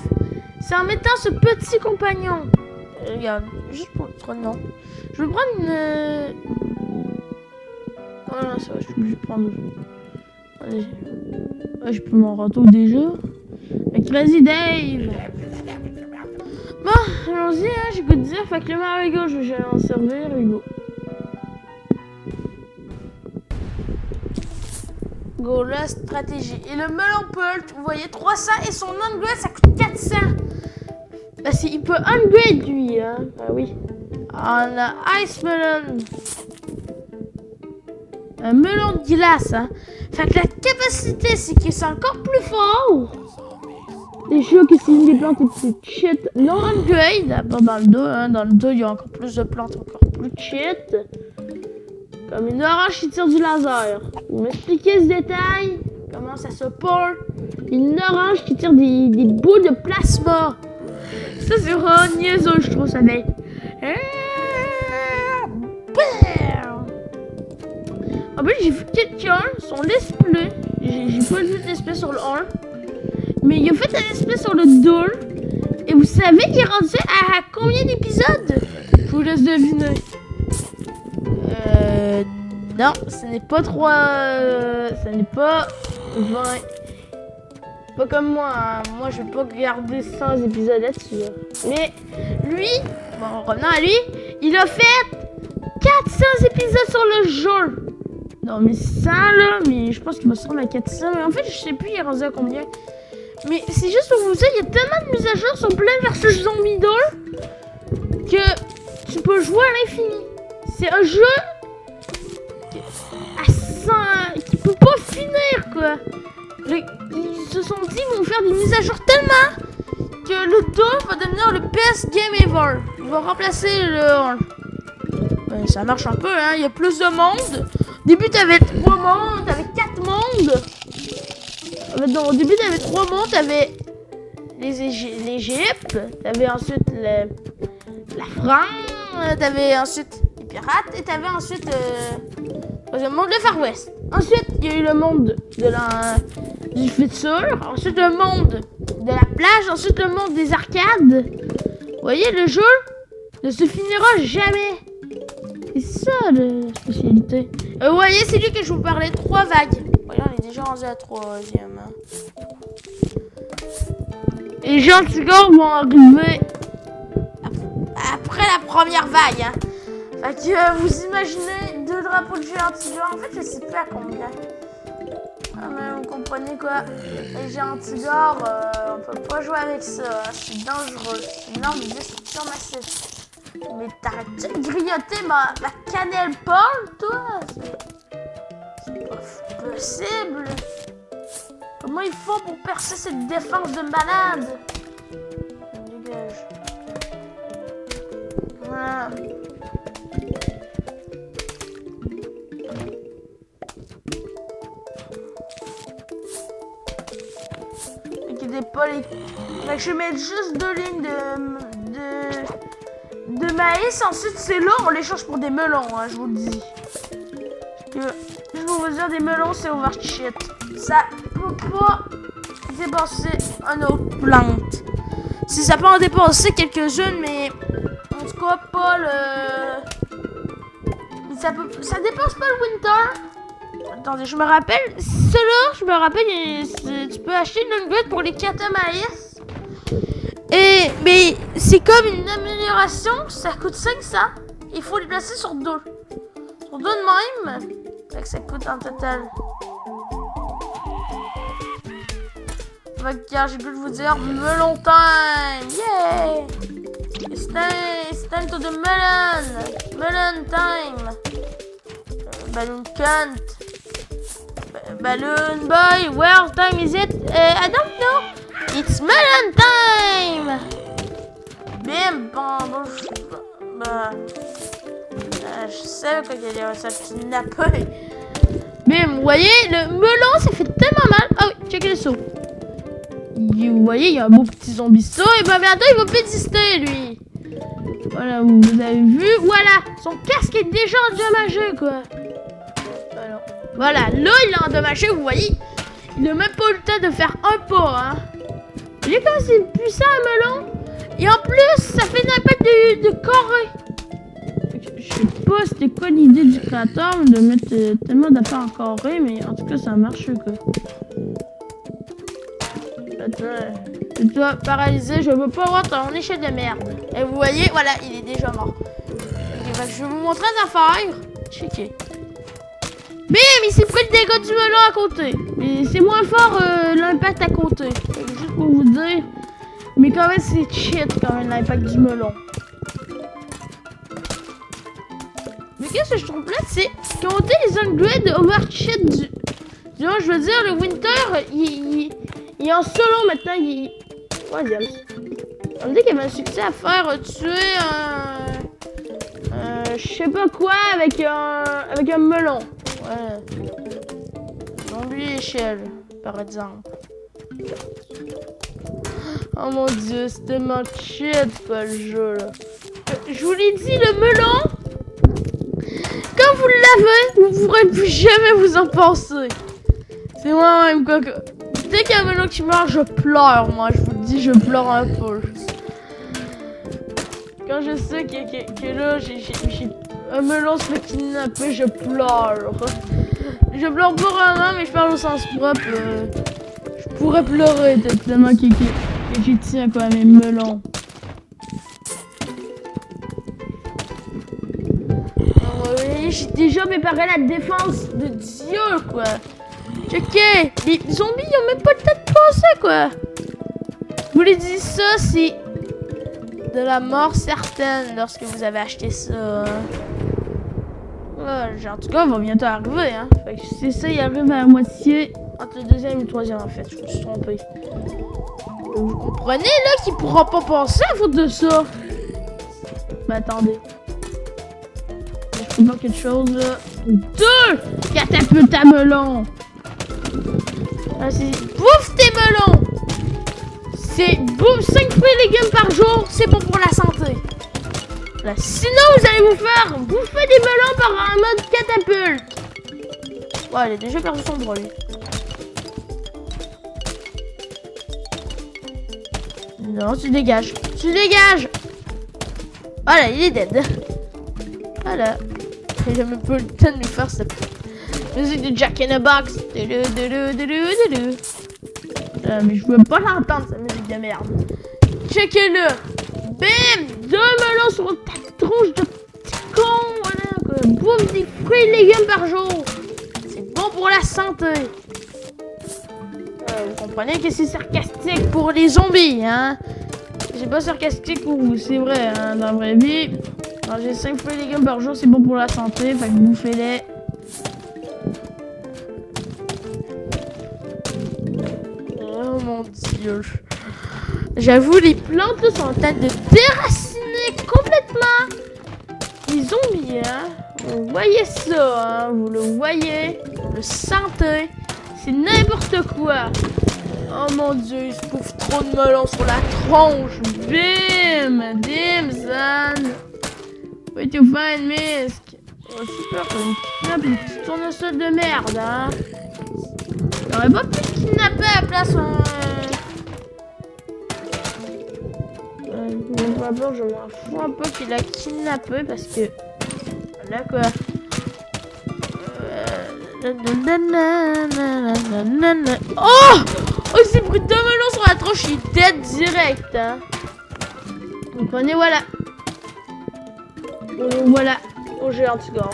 C'est en mettant ce petit compagnon. Regarde, juste pour le nom. Je vais prendre une... Oh non, ça va, je suis obligé de prendre... Allez. Ouais, je peux m'en retourner déjà. Avec Crazy Dave. Bon, allons-y, hein, j'ai goût de dire. Fait que le Marigo, je vais en servir, Hugo. Go, la stratégie. Et le melon pult, vous voyez, 300 et son upgrade, ça coûte 400. Parce qu'il peut upgrade, lui, hein. Ah oui. On a Ice Melon. Un melon de glace, hein. Fait que la capacité, c'est que c'est encore plus fort. C'est sûr que c'est une des plantes les plus shit non upgrade, à part dans le 2, hein. Dans le 2, il y a encore plus de plantes, encore plus shit. Comme une orange qui tire du laser. Vous m'expliquez ce détail? Comment ça se porte? Une orange qui tire des bouts de plasma. Ça, c'est vraiment niaiseux, je trouve ça fait. En plus, j'ai vu quelqu'un, son let's play. J'ai pas vu le let's play sur le 1. Mais il a fait un let's play sur le 2. Et vous savez, il est rendu à combien d'épisodes? Je vous laisse deviner. Non, ce n'est pas 3... ce n'est pas 20... Pas comme moi, hein. Moi je vais pas garder 100 épisodes là-dessus. Hein. Mais lui, bon, revenons à lui, il a fait 400 épisodes sur le jeu. Non mais 100 là, mais je pense qu'il va se rendre à 400. Mais en fait, je sais plus il est rendu à combien. Mais c'est juste pour vous dire, il y a tellement de mises à jour sur Plants vs Zombies 2 que tu peux jouer à l'infini. C'est un jeu qui peut pas finir, quoi. Ils se sont dit qu'ils vont faire des mises à jour tellement que le 2 va devenir le best game ever. Ils vont remplacer le 1. Ben, ça marche un peu, hein. Il y a plus de monde. Au début, t'avais 3 mondes, t'avais 4 mondes. Non, au début, t'avais 3 mondes, t'avais l'Égypte, t'avais ensuite la France, t'avais ensuite les pirates et t'avais ensuite le monde de Far West. Ensuite, il y a eu le monde du futur, ensuite le monde de la plage, ensuite le monde des arcades. Vous voyez, le jeu ne se finira jamais. C'est ça la spécialité. Vous voyez, c'est lui que je vous parlais. 3 vagues. Voyez, on est déjà rendu à 3e. Hein. Et les gens vont arriver après la première vague. Hein. Fait que vous imaginez 2 drapeaux de géants tigres. En fait, je sais plus à combien. Ah, mais vous comprenez quoi? Les géants tigres, on peut pas jouer avec ça. Hein. C'est dangereux. C'est une arme de destruction massive. Mais t'arrêtes-tu de grignoter ma cannelle Paul, toi? C'est pas possible. Comment ils font pour percer cette défense de malade? Dégage. Voilà. Pas les... Fait que je vais mettre juste 2 lignes de maïs. Ensuite, c'est là, on les change pour des melons, hein, je vous le dis. Parce que, je vais vous dire, des melons, c'est overshit. Ça peut pas dépasser une autre plante. Si ça peut en dépasser quelques-unes, mais en tout cas, pas le... Ça dépasse pas le winter. Attendez, je me rappelle, ceux-là, tu peux acheter une upgrade pour les 4 maïs. Mais c'est comme une amélioration, ça coûte 500. Il faut les placer sur 2. Sur 2 de même. Fait que ça coûte en total. Fait que j'ai pu vous dire, melon time! Yeah! It's time to the melon! Melon time! Balloon cunt! Balloon boy, where time is it? I don't know. It's melon time. Bim, bon, je sais qu'il y a ça kidnappé. Bim, vous voyez, le melon, ça fait tellement mal. Ah oui, checkez le saut. Vous voyez, il y a un beau petit zombie saut. Et ben bientôt, il va pédister, lui. Voilà, vous avez vu. Voilà, son casque est déjà endommagé, quoi. Voilà, là il est endommagé, vous voyez. Il n'a même pas eu le temps de faire un pas, hein. Vous voyez comment c'est puissant un melon. Et en plus, ça fait une impact de carré. Je sais pas c'était quoi l'idée du créateur de mettre tellement d'affaires en carré, mais en tout cas ça marche quoi. Attends, toi paralysé, je veux pas voir ton échelle de merde. Et vous voyez, voilà, il est déjà mort. Okay, bah, je vais vous montrer une affaire. Checker. Bim, il s'est pris le dégât du melon à côté. Mais c'est moins fort l'impact à côté. Juste pour vous dire. Mais quand même, c'est shit quand même l'impact du melon. Mais qu'est-ce que je trouve plate, c'est compter les upgrades overshit du... Genre, je veux dire, le winter, il est en solo maintenant. Ouais, on me dit qu'il y avait un succès à faire tuer je sais pas quoi avec un melon. Ouais. Zombie échelle, par exemple. Oh mon dieu, c'est tellement shit quoi le jeu là. Je vous l'ai dit, le melon, quand vous l'avez, vous ne pourrez plus jamais vous en passer. C'est moi-même quoi que... Dès qu'il y a un melon qui meurt, je pleure moi, je vous le dis, je pleure un peu. Quand je sais que là, j'ai un melon se fait kidnapper, je pleure. Je pleure pas vraiment, mais je parle au sens propre. Je pourrais pleurer tellement que j'y tiens quand même, melon. Oui, j'ai déjà préparé la défense de Dieu, quoi. Checkez, les zombies, ils ont même pas le temps de penser, quoi. Je vous l'ai dit, ça, c'est de la mort certaine lorsque vous avez acheté ça. Ouais, en tout cas, on va bientôt arriver, hein. Fait que c'est ça, il arrive à la moitié entre le 2e et le 3e, en fait. Je me suis trompé. Vous comprenez, là, qu'il pourra pas passer à faute de ça. Mais attendez. Je peux voir quelque chose, là. 2 catapultes à melon. Ah, c'est... Bouffe tes melons. C'est bouffe 5 fruits et légumes par jour. C'est bon pour la santé. Là, sinon, vous allez vous faire bouffer des melons par un mode catapulte. Ouais, il a déjà perdu son droit, lui. Non, tu dégages. Tu dégages. Voilà, il est dead. Voilà. Il a même pas le temps de nous faire cette musique de Jack in the Box. Mais je veux pas l'entendre, cette musique de merde. Checkez-le. Bim! 2 melons sur ta tronche de petit con. Voilà, quoi. Bouffe des fruits et légumes par jour. C'est bon pour la santé. Vous comprenez que c'est sarcastique pour les zombies, hein? C'est pas sarcastique pour vous, c'est vrai, hein, dans la vraie vie. Manger 5 fruits et légumes par jour, c'est bon pour la santé, fait que bouffez-les. Oh mon dieu. J'avoue, les plantes là, sont en train de déraciner complètement les zombies, hein? Vous voyez ça, hein? Vous le voyez, vous le sentez. C'est n'importe quoi. Oh mon dieu, il se bouffe trop de melons sur la tronche. Bim! Dim, Zan. Wait to find Misk. Oh, super, comme une petite tournesol de merde, hein. J'aurais pas pu kidnapper à la place. D'abord, je m'en fous un peu qu'il a kidnappé parce que. Voilà quoi. Oh! Oh, il s'est pris 2 melons sur la tronche, il est dead direct, hein. Donc, prenez, voilà. Voilà, au géant Tigor.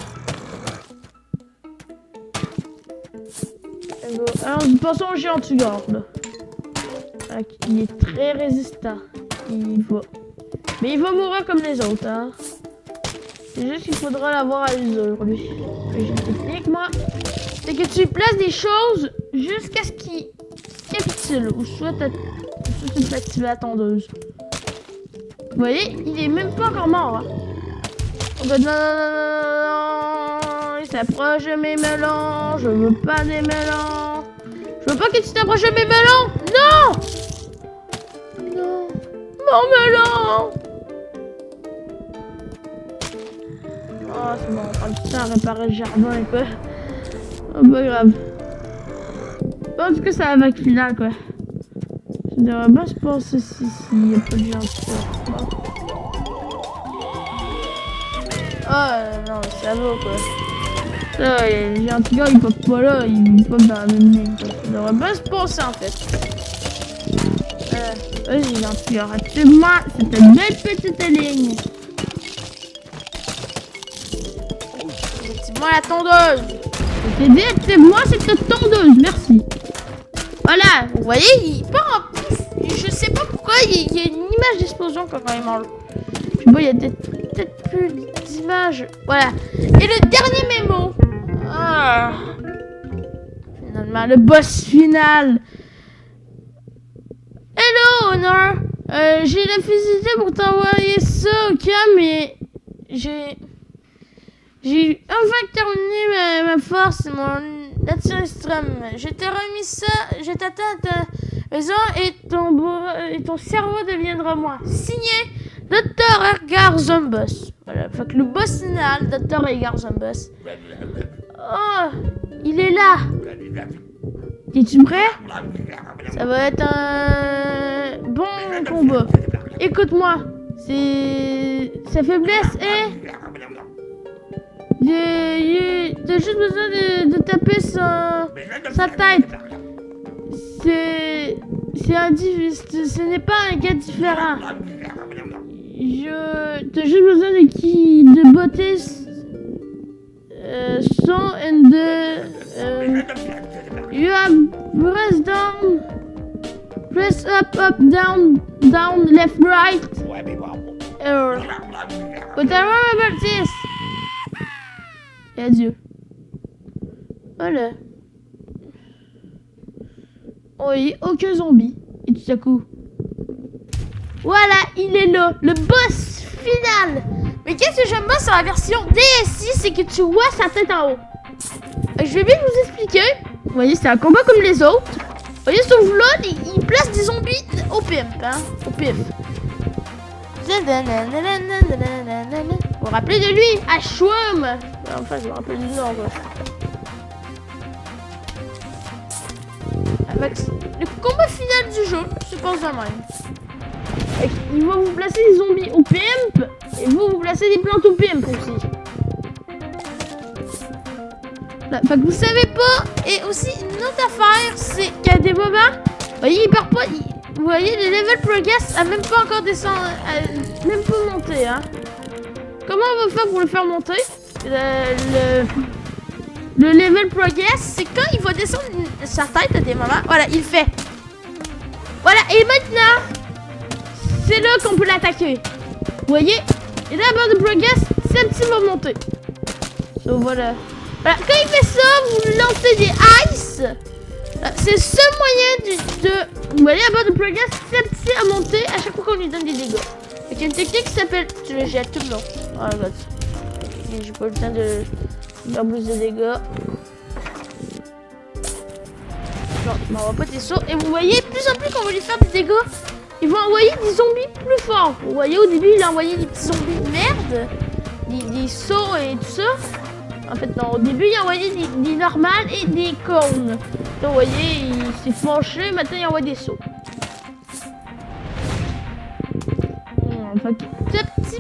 Alors, passons au géant Tigor, là. Il est très résistant. Il va. Mais il va mourir comme les autres, hein. C'est juste qu'il faudra l'avoir à l'usure, lui. J'ai une technique, moi. C'est que tu places des choses jusqu'à ce qu'il capitule. Ou soit tu peux activer la tondeuse. Vous voyez, il est même pas encore mort, hein. Oh ben non, il s'approche de mes melons. Je veux pas des melons. Je veux pas que tu t'approches de mes melons. Non! Non. Mon melon! Oh, c'est bon, on prend du temps à réparer le jardin, quoi. Oh, pas grave. En tout cas, c'est la vague finale, quoi. Ça devrait bien se passer s'il n'y a pas de gens qui sortent. Ah non, ça va quoi. Ça, les gentils gars, ils pop pas là, ils pop dans la même ligne quoi. Ça devrait bien se passer en fait. Vas-y, gentils gars, active-moi cette belle petite ligne. Active-moi la tondeuse. Je t'ai dit, active-moi cette tondeuse, merci. Voilà, vous voyez, il part en... Je sais pas pourquoi, il y a une image d'explosion quand il mange. Je sais pas, il y a peut-être plus d'images. Voilà. Et le dernier mémo. Ah. Finalement, le boss final. Hello, Honor. J'ai la facilité pour t'envoyer ça, ok, mais j'ai enfin terminé ma force, mon nature extrême. Je t'ai remis ça, je t'attends à ta maison et ton cerveau deviendra moi. Signé Dr. Edgar Zomboss. Voilà, fait que le boss final, Dr. Edgar Zomboss. Oh, il est là. Es-tu prêt? Ça va être un bon combat. Écoute-moi, sa faiblesse est... T'as juste besoin de taper sa tête. Ce n'est pas un gars différent. T'as juste besoin de botter son and you have press up, down, left, right. But I remember this. Et adieu. Voilà. Oui, aucun zombie. Et tout à coup. Voilà, il est là. Le boss final. Mais qu'est-ce que j'aime bien sur la version DSi, c'est que tu vois sa tête en haut. Je vais bien vous expliquer. Vous voyez, c'est un combat comme les autres. Vous voyez, sauf là, il place des zombies au pimp, hein. Au pif. Vous vous rappelez de lui? Ashwam. Enfin, je me rappelle du nom, quoi. Avec le combat final du jeu, je pense de même. Il va vous placer des zombies au pimp et vous placez des plantes au pimp aussi. Là, fait que vous savez pas. Et aussi, une autre affaire, c'est qu'à des moments, vous voyez, il part pas. Vous voyez, le level progress a même pas encore descendu, a même pas monté, hein. Comment on va faire pour le faire monter? Le level progress, c'est quand il va descendre sa tête à des moments. Voilà, il fait. Voilà, et maintenant, c'est là qu'on peut l'attaquer. Vous voyez? Et là, la barre de progress, celle-ci va monter. So, voilà. Voilà, quand il fait ça, vous lancez des ice. C'est le seul moyen de... Vous voyez, la barre de progress, celle-ci à monter à chaque fois qu'on lui donne des dégâts. Il y a une technique qui s'appelle... Tu le jettes tout le long. Oh, regarde. J'ai pas eu le temps de faire plus de dégâts. Non, on va pas tes sauts. Et vous voyez, plus en plus qu'on va lui faire des dégâts, il va envoyer des zombies plus forts. Vous voyez, au début, il a envoyé des petits zombies de merde. Des sauts et tout ça. En fait, non, au début, il a envoyé des normales et des cônes. Là, vous voyez, il s'est fâché. Maintenant, il envoie des sauts. Fait que,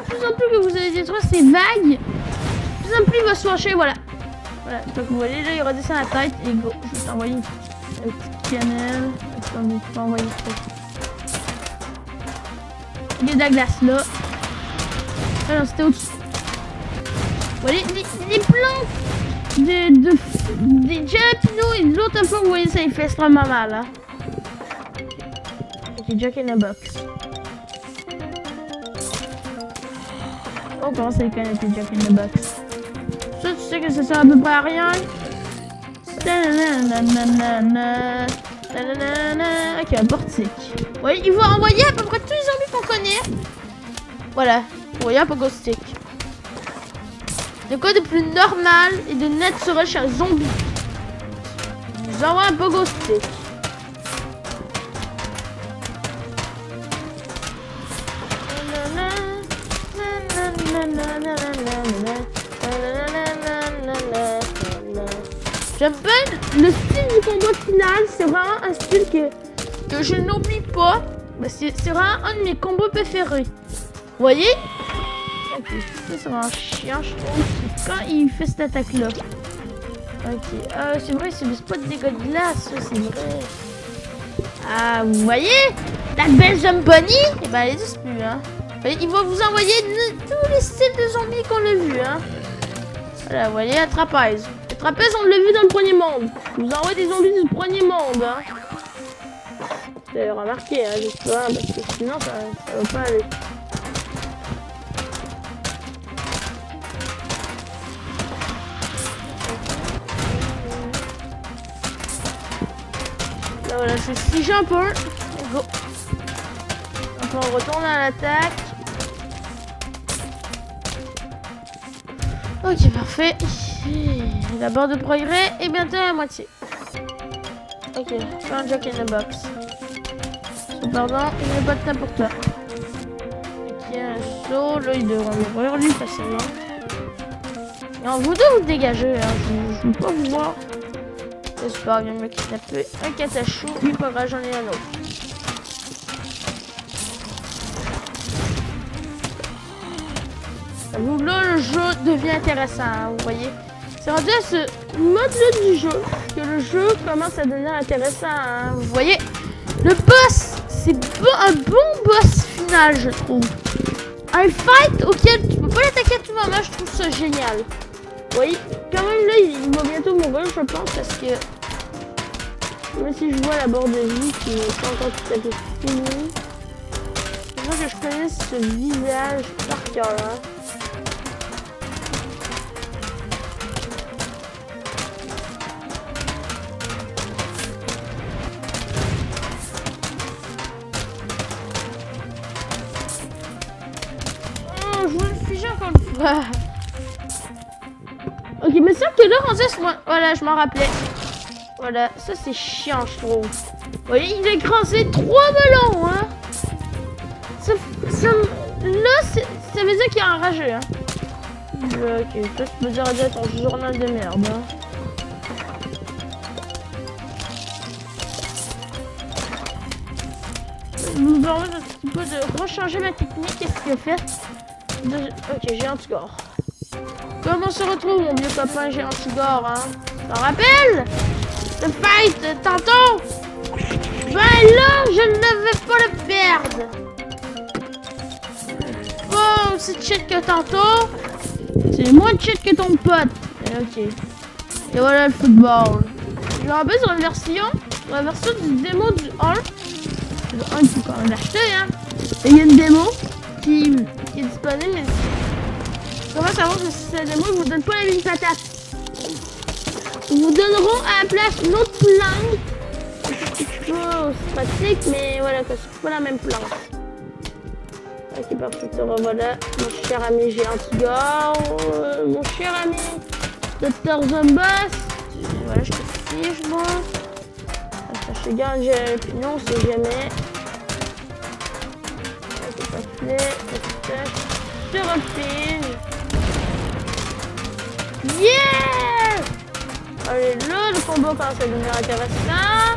plus en plus que vous allez détruire ces vagues, plus en plus il va se fâcher, voilà. Voilà, donc vous voyez, là, il redescend la tête et go. Je vais t'envoyer une petite cannelle. Comme je peux envoyer ça. Il y a de la glace là. Ah non, c'était au-dessus. Vous voyez, les plantes des jalapenos et de l'autre fois, vous voyez, ça il fait extrêmement mal. Hein. Ok, Jack in a box. On commence à les connaître, les Jack in the Box. Ça, tu sais que ça sert à peu près à rien. Ok, un portique. Oui, il va envoyer à peu près tous les zombies qu'on connaît. Voilà, vous voyez un pogo stick. De quoi de plus normal et de naturel chez un zombie? Je vous envoie un pogo stick. J'aime bien le style du combat final, c'est vraiment un style que je n'oublie pas. C'est vraiment un de mes combos préférés. Vous voyez? Ok, ça c'est vraiment chiant, je trouve. Quand il fait cette attaque-là. Ok, c'est vrai, c'est pas de dégâts de glace, ça, c'est vrai. Ah, vous voyez? La Belgium Bunny, et ben elle existe plus, hein. Il va vous envoyer tous les styles de zombies qu'on a vu, hein. Voilà, vous voyez, la trapèze. La trapèze, on l'a vu dans le premier monde. Je vous envoie des zombies du premier monde, hein. Vous avez remarqué, hein, j'espère, parce que sinon, ça va pas aller. Là, voilà, je fige un peu. Go. Donc, on retourne à l'attaque. Ok, parfait. La barre de progrès est bientôt à la moitié. Ok, fais un Jack in the Box. Pardon, il n'y a pas de temps pour toi. Ok, un saut. Là, il devrait m'ouvrir lui facilement. Et en vous deux, vous dégagez. Hein. Je ne veux pas vous voir. J'espère bien me kidnapper. Un catachou, lui, pas grave, j'en ai un autre. Donc là, le jeu devient intéressant, hein, vous voyez. C'est rendu à ce mode-là du jeu que le jeu commence à devenir intéressant. Hein, vous voyez, le boss, c'est un bon boss final, je trouve. Un fight auquel tu peux pas l'attaquer à tout moment, je trouve ça génial. Vous voyez, quand même là, il va bientôt mourir, je pense, parce que même si je vois la barre de vie qui n'est pas encore tout à fait finie, je vois que je connais ce visage par cœur. Hein. Je veux le figer encore une fois. Ok, mais ça que là, en fait, voilà, je m'en rappelais. Voilà, ça c'est chiant, je trouve. Vous voyez, il a écrasé 3 melons, hein. Là, ça veut dire qu'il est enragé, hein. Ok, toi, tu peux dire à ton journal de merde, hein. Je vous permets un petit peu de rechanger ma technique. Qu'est-ce qu'il a fait? Ok, j'ai un score. Comment se retrouve mon vieux copain? J'ai un score, hein. T'en rappelles? Le fight tantôt? Ben là, je ne vais pas le perdre. Bon, c'est cheat que tantôt. C'est moins cheat que ton pote. Ok. Et voilà le football. Je me rappelle sur la version du démo du 1. Le 1, il faut quand même l'acheter, hein. Et il y a une démo qui est disponible. Mais comment savoir que si c'est la démo, ils vous donnent pas la mini patate. Ils vous donneront à la place une autre plante. C'est pratique, mais voilà, c'est pas la même plante. Ok, parfait, voilà. Mon cher ami Géantigore, mon cher ami Dr. Zombas. Voilà, je te fiche, moi. Je garde, non, c'est jamais. Ok, parfait. Je te refile. Yeah! Allez, là, le combat commence à devenir intéressant.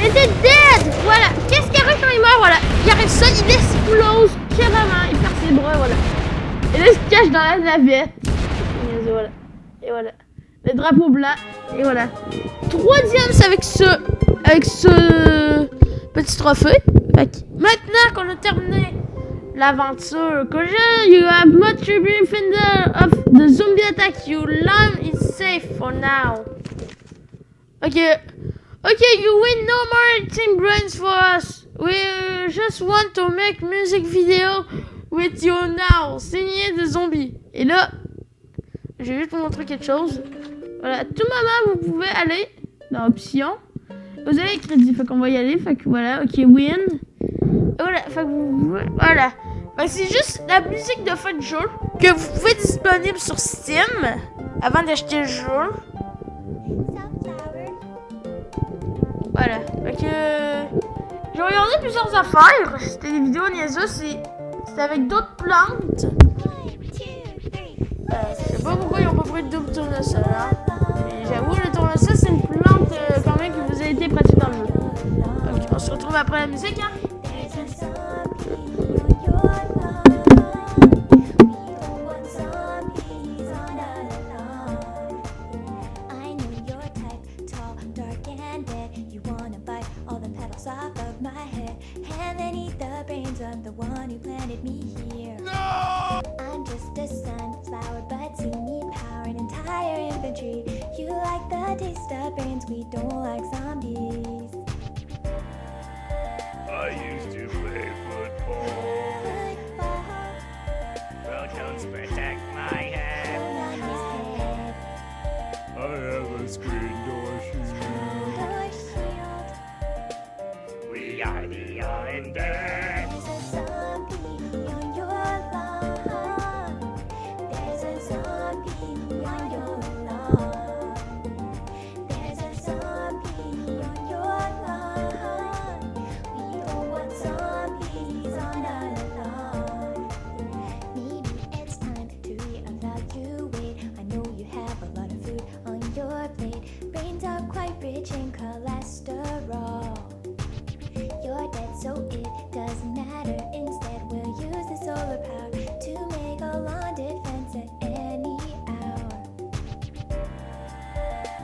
Et t'es dead! Voilà. Qu'est-ce qui arrive quand il meurt? Voilà. Il arrive ça, il explose carrément. Il perd ses bras, voilà. Et là, il se cache dans la navette. Et voilà. Et voilà. Le drapeau blanc. Et voilà. 3e avec ce petit trophée. Fait que maintenant qu'on a terminé l'aventure que j'ai, you have much to be defender of the zombie attack. Your line is safe for now. Okay, you win no more team brains for us. We just want to make music video with you now. Signé des zombies. Et là, je vais juste vous montrer quelque chose. Voilà, à tout moment, vous pouvez aller dans Options. Vous avez les crédits, fait qu'on va y aller. Fait que voilà, ok, win. Et voilà, fait que voilà. Fait que c'est juste la musique de fin de jeu que vous pouvez disponible sur Steam avant d'acheter le jeu. Voilà, fait que j'ai regardé plusieurs affaires. C'était des vidéos niaiseuses, c'est avec d'autres plantes. Je sais pas pourquoi ils ont pas pris de double tournesol, hein. Mais j'avoue, le tournesol c'est une plante quand même qui vous a été pratique dans le jeu. Donc on se retrouve après la musique, hein. The one who planted me here. No! I'm just a sunflower, but you need power and entire infantry. You like the taste of brains, we don't like zombies. I used to play football. Well, don't protect my head. I have a screen door shield. We are the undead.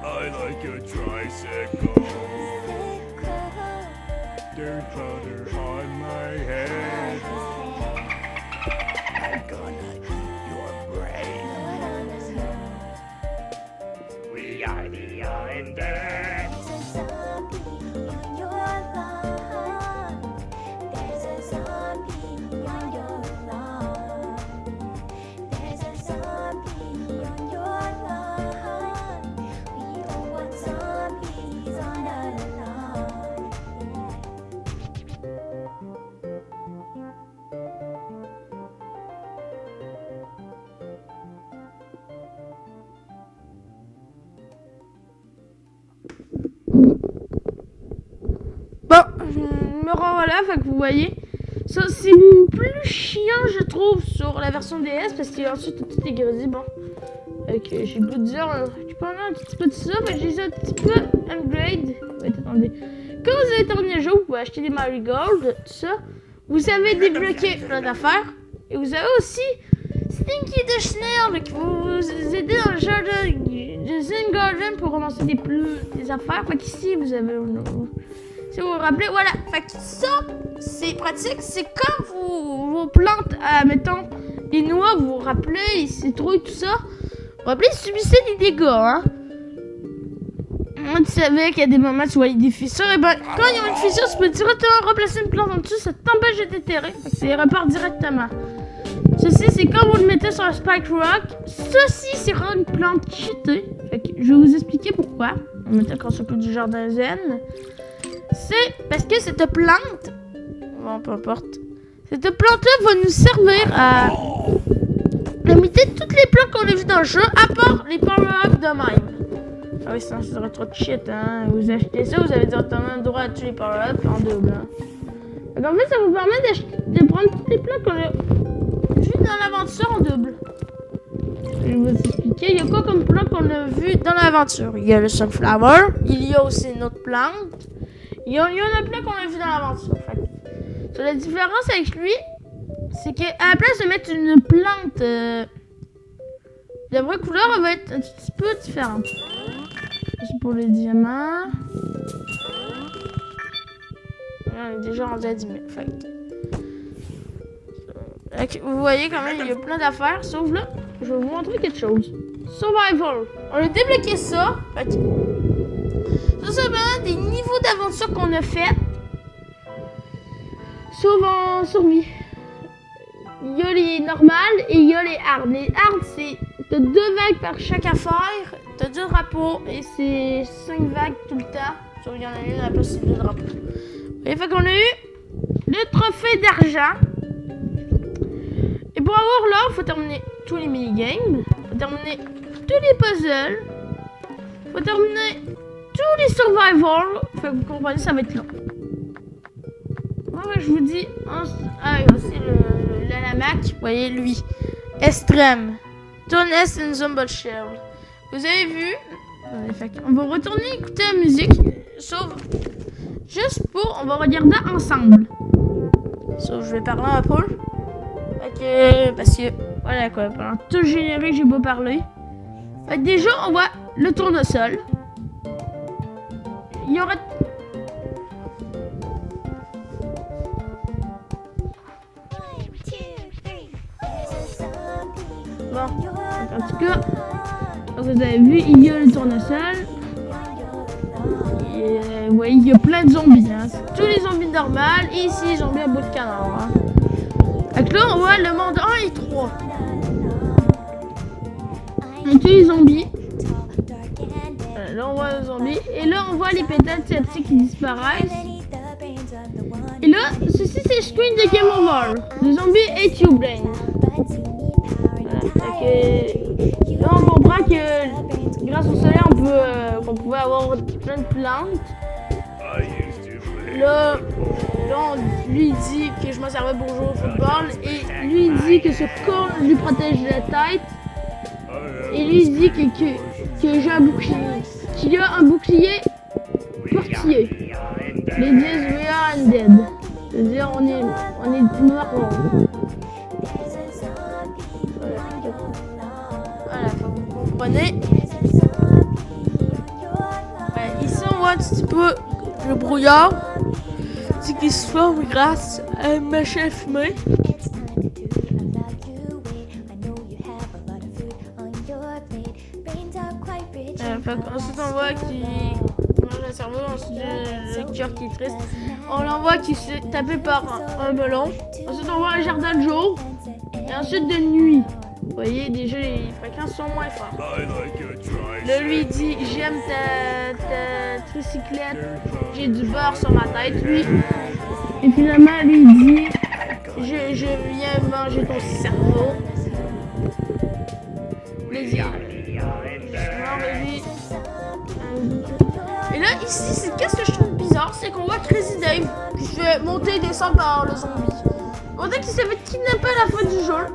I like a tricycle. Dirt powder on my head. I'm gonna eat your brain. We are the undead. Bon, me revoilà, fait que vous voyez, ça c'est plus chiant je trouve sur la version DS parce qu'ensuite tout est grisé, bon. Ok, j'ai le goût de dire, je prends un petit peu de ça, fait que j'ai ça un petit peu upgrade. Ouais, attendez. Quand vous avez terminé le jeu, vous pouvez acheter des Marigold, tout ça. Vous avez débloqué plein d'affaires. Et vous avez aussi Stinky the Schnell qui va vous aider dans le jardin. Zen Garden pour ramasser des affaires. Fait qu'ici, vous avez... Si vous vous rappelez, voilà. Fait que ça, c'est pratique. C'est comme vos plantes, mettons, les noix, vous vous rappelez, les citrouilles, tout ça. Vous vous rappelez, ils subissaient des dégâts, hein. Moi, tu savais qu'il y a des moments où tu voyais des fissures. Et ben, quand il y a une fissure, tu peux directement replacer une plante en dessous. Ça t'empêche de déterrer. Fait que ça repart directement. Ceci, c'est comme vous le mettez sur un Spike Rock. Ceci, c'est vraiment une plante cheatée. Fait que je vais vous expliquer pourquoi. On mettait quand s'occupe du jardin zen. C'est parce que cette plante... Bon, peu importe. Cette plante-là va nous servir à imiter toutes les plantes qu'on a vues dans le jeu, à part les power-ups de même. Ah oui, sinon, ça serait trop de shit, hein. Vous achetez ça, vous avez directement le droit à tous les power-ups en double, hein. Donc, en fait, ça vous permet de prendre toutes les plantes qu'on a vues dans l'aventure en double. Je vais vous expliquer. Il y a quoi comme plante qu'on a vu dans l'aventure? Il y a le sunflower. Il y a aussi une autre plante. Il y en a plein qu'on a vu dans l'aventure. So, la différence avec lui, c'est qu'à la place de mettre une plante de vraie couleur, elle va être un petit peu différente. C'est pour les diamants. On est déjà rendu à 10 000. Fait. Vous voyez quand même, il y a plein d'affaires. Sauf là, je vais vous montrer quelque chose. Survival. On a débloqué ça. Fait. Ça, c'est vraiment des niveaux d'aventure qu'on a fait. Sauf en survie. Il y a les normales et il y a les hard. Les hard, c'est... T'as 2 vagues par chaque affaire. T'as 2 drapeaux et c'est 5 vagues tout le temps. Sauf qu'il y en a une à la place, c'est 2 drapeaux. Et fait qu'on a eu le trophée d'argent. Et pour avoir l'or, il faut terminer tous les minigames. Il faut terminer tous les puzzles. Il faut terminer tous les survivals. Fait que vous comprenez, ça va être long. Ouais, je vous dis. Ah, il y a aussi la Mac. Vous voyez, lui. Extrême. Tonnes and Zumble Shell. Vous avez vu? On va retourner écouter la musique. Sauf. Juste pour. On va regarder ensemble. Sauf, je vais parler un peu. Parce que. Voilà quoi. Pendant tout le générique, j'ai beau parler. Fait que déjà, on voit le tournesol. Il y aura. Bon, en tout cas, vous avez vu, il y a le tournesol. Ouais, il y a plein de zombies. Hein. C'est tous les zombies normales. Et ici, les zombies à bout de canard. Hein. Donc là, on voit le monde 1 et 3. Donc, tous les zombies. Là, on voit les zombies. Et là, on voit les pétales sceptiques qui disparaissent. Et là, ceci, c'est le screen de Game Over. Les zombies hate you, brain. Là, on comprend que grâce au soleil, on pouvait avoir plein de plantes. Là, lui il dit que je m'en servais pour jouer au football. Et lui il dit que ce corps lui protège la tête. Et lui il dit que j'ai un bouclier. Qu'il y a un bouclier portier. Les disent we are undead. C'est-à-dire on est mort. Voilà, faut que vous comprenez. Ici on voit un petit peu le brouillard. C'est qui se forme grâce à une machine à fumer. Ensuite on voit qu'il mange un cerveau, ensuite le cœur qui est triste. On l'envoie qui se fait taper par un melon. Ensuite on voit un jardin de jour. Et ensuite de nuit. Vous voyez déjà les fréquences sont moins fortes. Là lui dit j'aime ta tricyclette, j'ai du beurre sur ma tête lui. Et finalement lui dit je viens manger ton cerveau. Les yeux. Et là ici c'est qu'est-ce que je trouve bizarre, c'est qu'on voit Crazy Dave qui fait monter et descendre par le zombie. On dirait qu'il s'est fait kidnapper à la fin du jeu.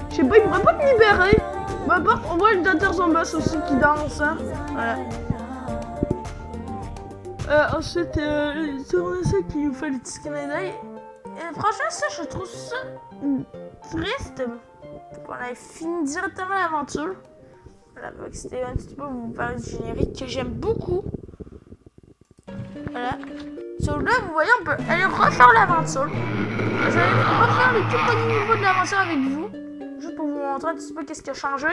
Je sais pas, il pourrait pas me libérer. Peu importe, on voit le Dr. Zombas aussi qui danse. Hein. Voilà. Ensuite, c'est ça qui nous fait le petit clin d'œil. Franchement, ça, je trouve ça triste. Qu'on ait fini directement l'aventure. Voilà, donc c'était un petit peu vous parler du générique que j'aime beaucoup. Voilà. Sur là, vous voyez, on peut aller refaire l'aventure. Je vais refaire le tout premier niveau de l'aventure avec vous. Juste pour vous montrer un petit peu qu'est-ce qui a changé.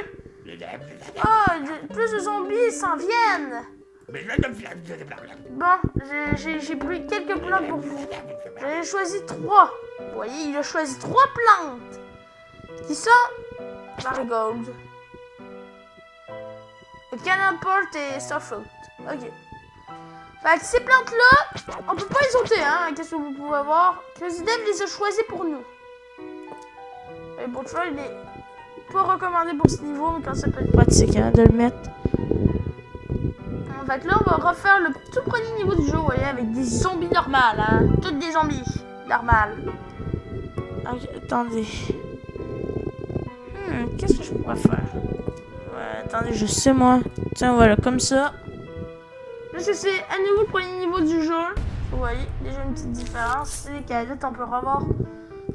Oh, plus de zombies s'en viennent. Bon, j'ai pris quelques plantes pour vous. J'en ai choisi 3. Vous voyez, il a choisi 3 plantes. Qui sont Marigold, Canaport et Starfruit. Ok. Fait que ces plantes-là, on peut pas les ôter, hein. Qu'est-ce que vous pouvez voir? Crazy Dave les a choisis pour nous. Et pour ça, il est pas recommandé pour ce niveau, mais quand ça peut être pratique, hein, de le mettre. Fait que là, on va refaire le tout premier niveau du jeu, vous voyez, avec des zombies normales, hein. Toutes des zombies normales. Ok, attendez. Qu'est-ce que je pourrais faire? Ouais, attendez, je sais moi. Tiens, voilà, comme ça. Là, c'est à nouveau le premier niveau du jeu. Vous voyez, déjà une petite différence. C'est qu'à la on peut revoir.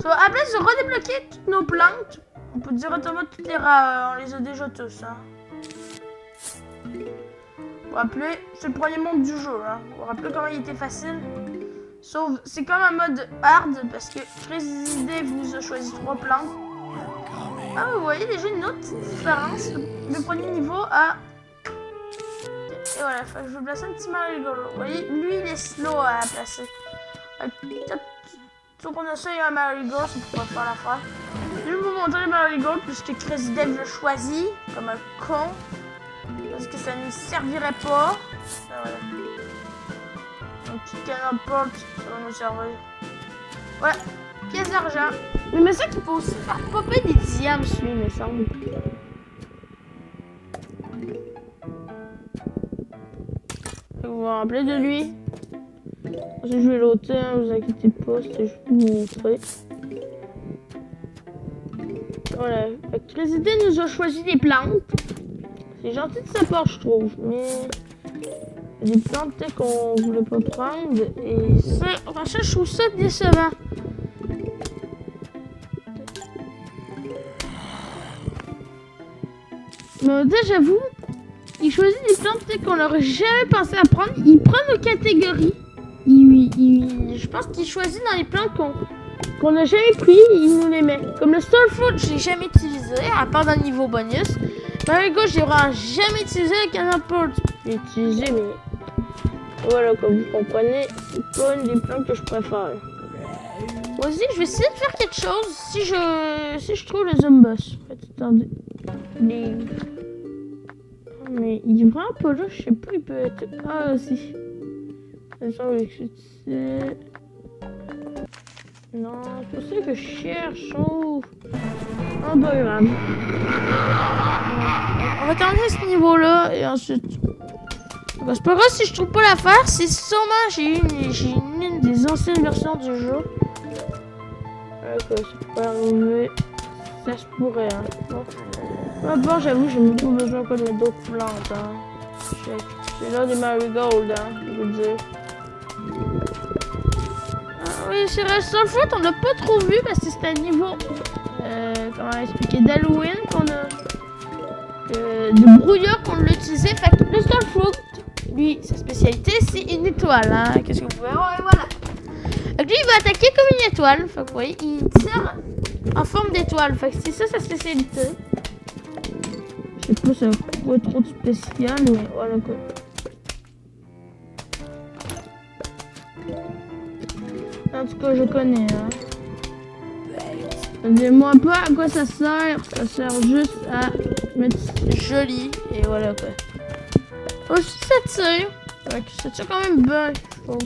À place de redébloquer toutes nos plantes, on peut directement toutes les on les a déjà tous. Hein. Vous vous rappelez, c'est le premier monde du jeu. Hein. Vous vous rappelez comment il était facile? Sauf, c'est comme un mode hard parce que Crazy Dave vous a choisi 3 plantes. Ah, vous voyez déjà une autre différence. Le premier niveau a... Et voilà, je vais placer un petit Marigold. Vous voyez, lui il est slow à placer. Peut-être qu'on essaye un Marigold, ça pourrait faire l'affaire. Je vais vous montrer le Marigold puisque Crazy Dave l'a choisi comme un con. Parce que ça ne lui servirait pas. Ah, voilà. Un petit Canaport, ça va nous servir. Voilà, pièce d'argent. Mais ça qu'il peut aussi faire popper des diamants, lui, me semble. Vous vous rappelez de lui? Je vais l'ôter, hein, vous inquiétez pas, c'était juste pour vous montrer. Voilà, Crazy Dave nous a choisi des plantes. C'est gentil de sa part, je trouve, mais il y a des plantes qu'on voulait pas prendre et ça, enfin ça, je trouve ça décevant. Mais là, j'avoue, il choisit des plantes qu'on n'aurait jamais pensé à prendre. Il prend nos catégories. Je pense qu'il choisit dans les plantes qu'on n'a jamais pris, il nous les met. Comme le Starfruit, je l'ai jamais utilisé, à part dans le niveau bonus. Marigold, j'ai vraiment jamais utilisé le Canaport. J'ai utilisé, mais voilà, comme vous comprenez, c'est pas une des plantes que je préfère. Moi aussi, je vais essayer de faire quelque chose si je trouve le Zumbus. Attendez. Mais il est vraiment pas là, je sais pas, il peut être. Ah, si. Non, c'est pas ça que je cherche. Oh, pas grave. On va terminer ce niveau-là et ensuite. Bah, c'est pas grave si je trouve pas l'affaire, c'est sûrement j'ai une des anciennes versions du jeu. Ok, c'est pas arrivé. Ça se pourrait, hein. Bon, j'avoue, j'ai même pas besoin de mettre d'autres plantes, hein. C'est là des Marigold, hein, je veux dire. Ah oui, c'est vrai, Starfruit, on l'a pas trop vu parce que c'était un niveau, comment expliquer, d'Halloween qu'on a, de brouillard qu'on l'a utilisé. Fait que le Starfruit, lui, sa spécialité, c'est une étoile, hein. Qu'est-ce que vous pouvez voir, et voilà. Donc lui, il va attaquer comme une étoile. Fait que vous voyez, il tire en forme d'étoile. Fait que c'est ça sa spécialité. Je sais pas, ça va être trop spécial, mais voilà quoi. En tout cas, je connais. Hein. Dis-moi pas à quoi ça sert. Ça sert juste à mettre joli. Et voilà quoi. Aussi, ça tire. Ça tire quand même bien, je trouve.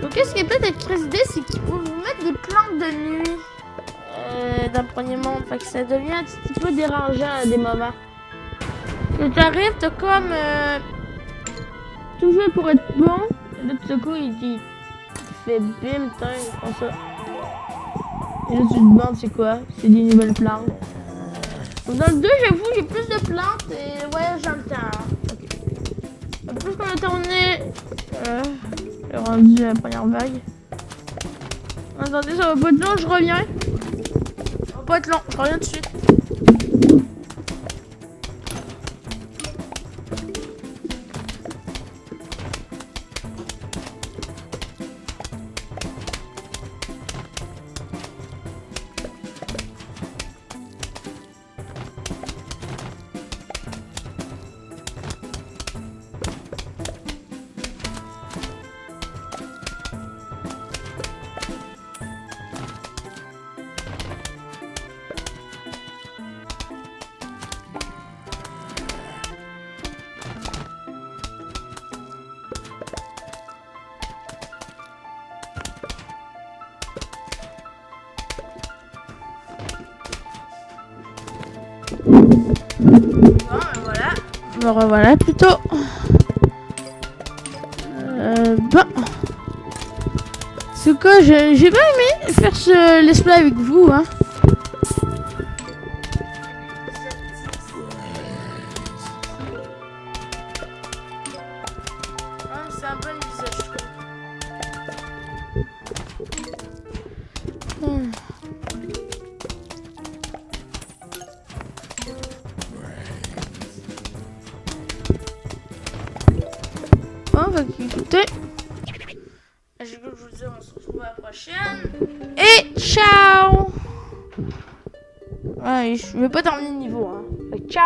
Donc, qu'est-ce qui est peut-être avec Crazy Dave, c'est qu'il faut vous mettre des plantes de nuit dans le premier monde. Fait que ça devient un petit peu dérangeant à des moments. Quand t'arrives, t'as comme tout fait pour être bon. Et là, tout à coup, il fait bim, comme ça. Et là, tu te demandes c'est quoi? C'est des nouvelles plantes. Donc, dans le 2, j'avoue, j'ai plus de plantes et voyage dans le temps. Okay. Plus qu'on a tourné, j'ai rendu à la première vague. Attendez, ça va pas être long, je reviens. Ça va pas être long, je reviens tout de suite. me revoilà plutôt. Bon. C'est quoi, j'ai pas aimé faire ce let's play avec vous, hein. C'est un bon visage, je trouve. Bon, bah écoutez, je vous dis, on se retrouve à la prochaine. Et ciao. Ouais, je vais pas terminer le niveau, hein. Ciao.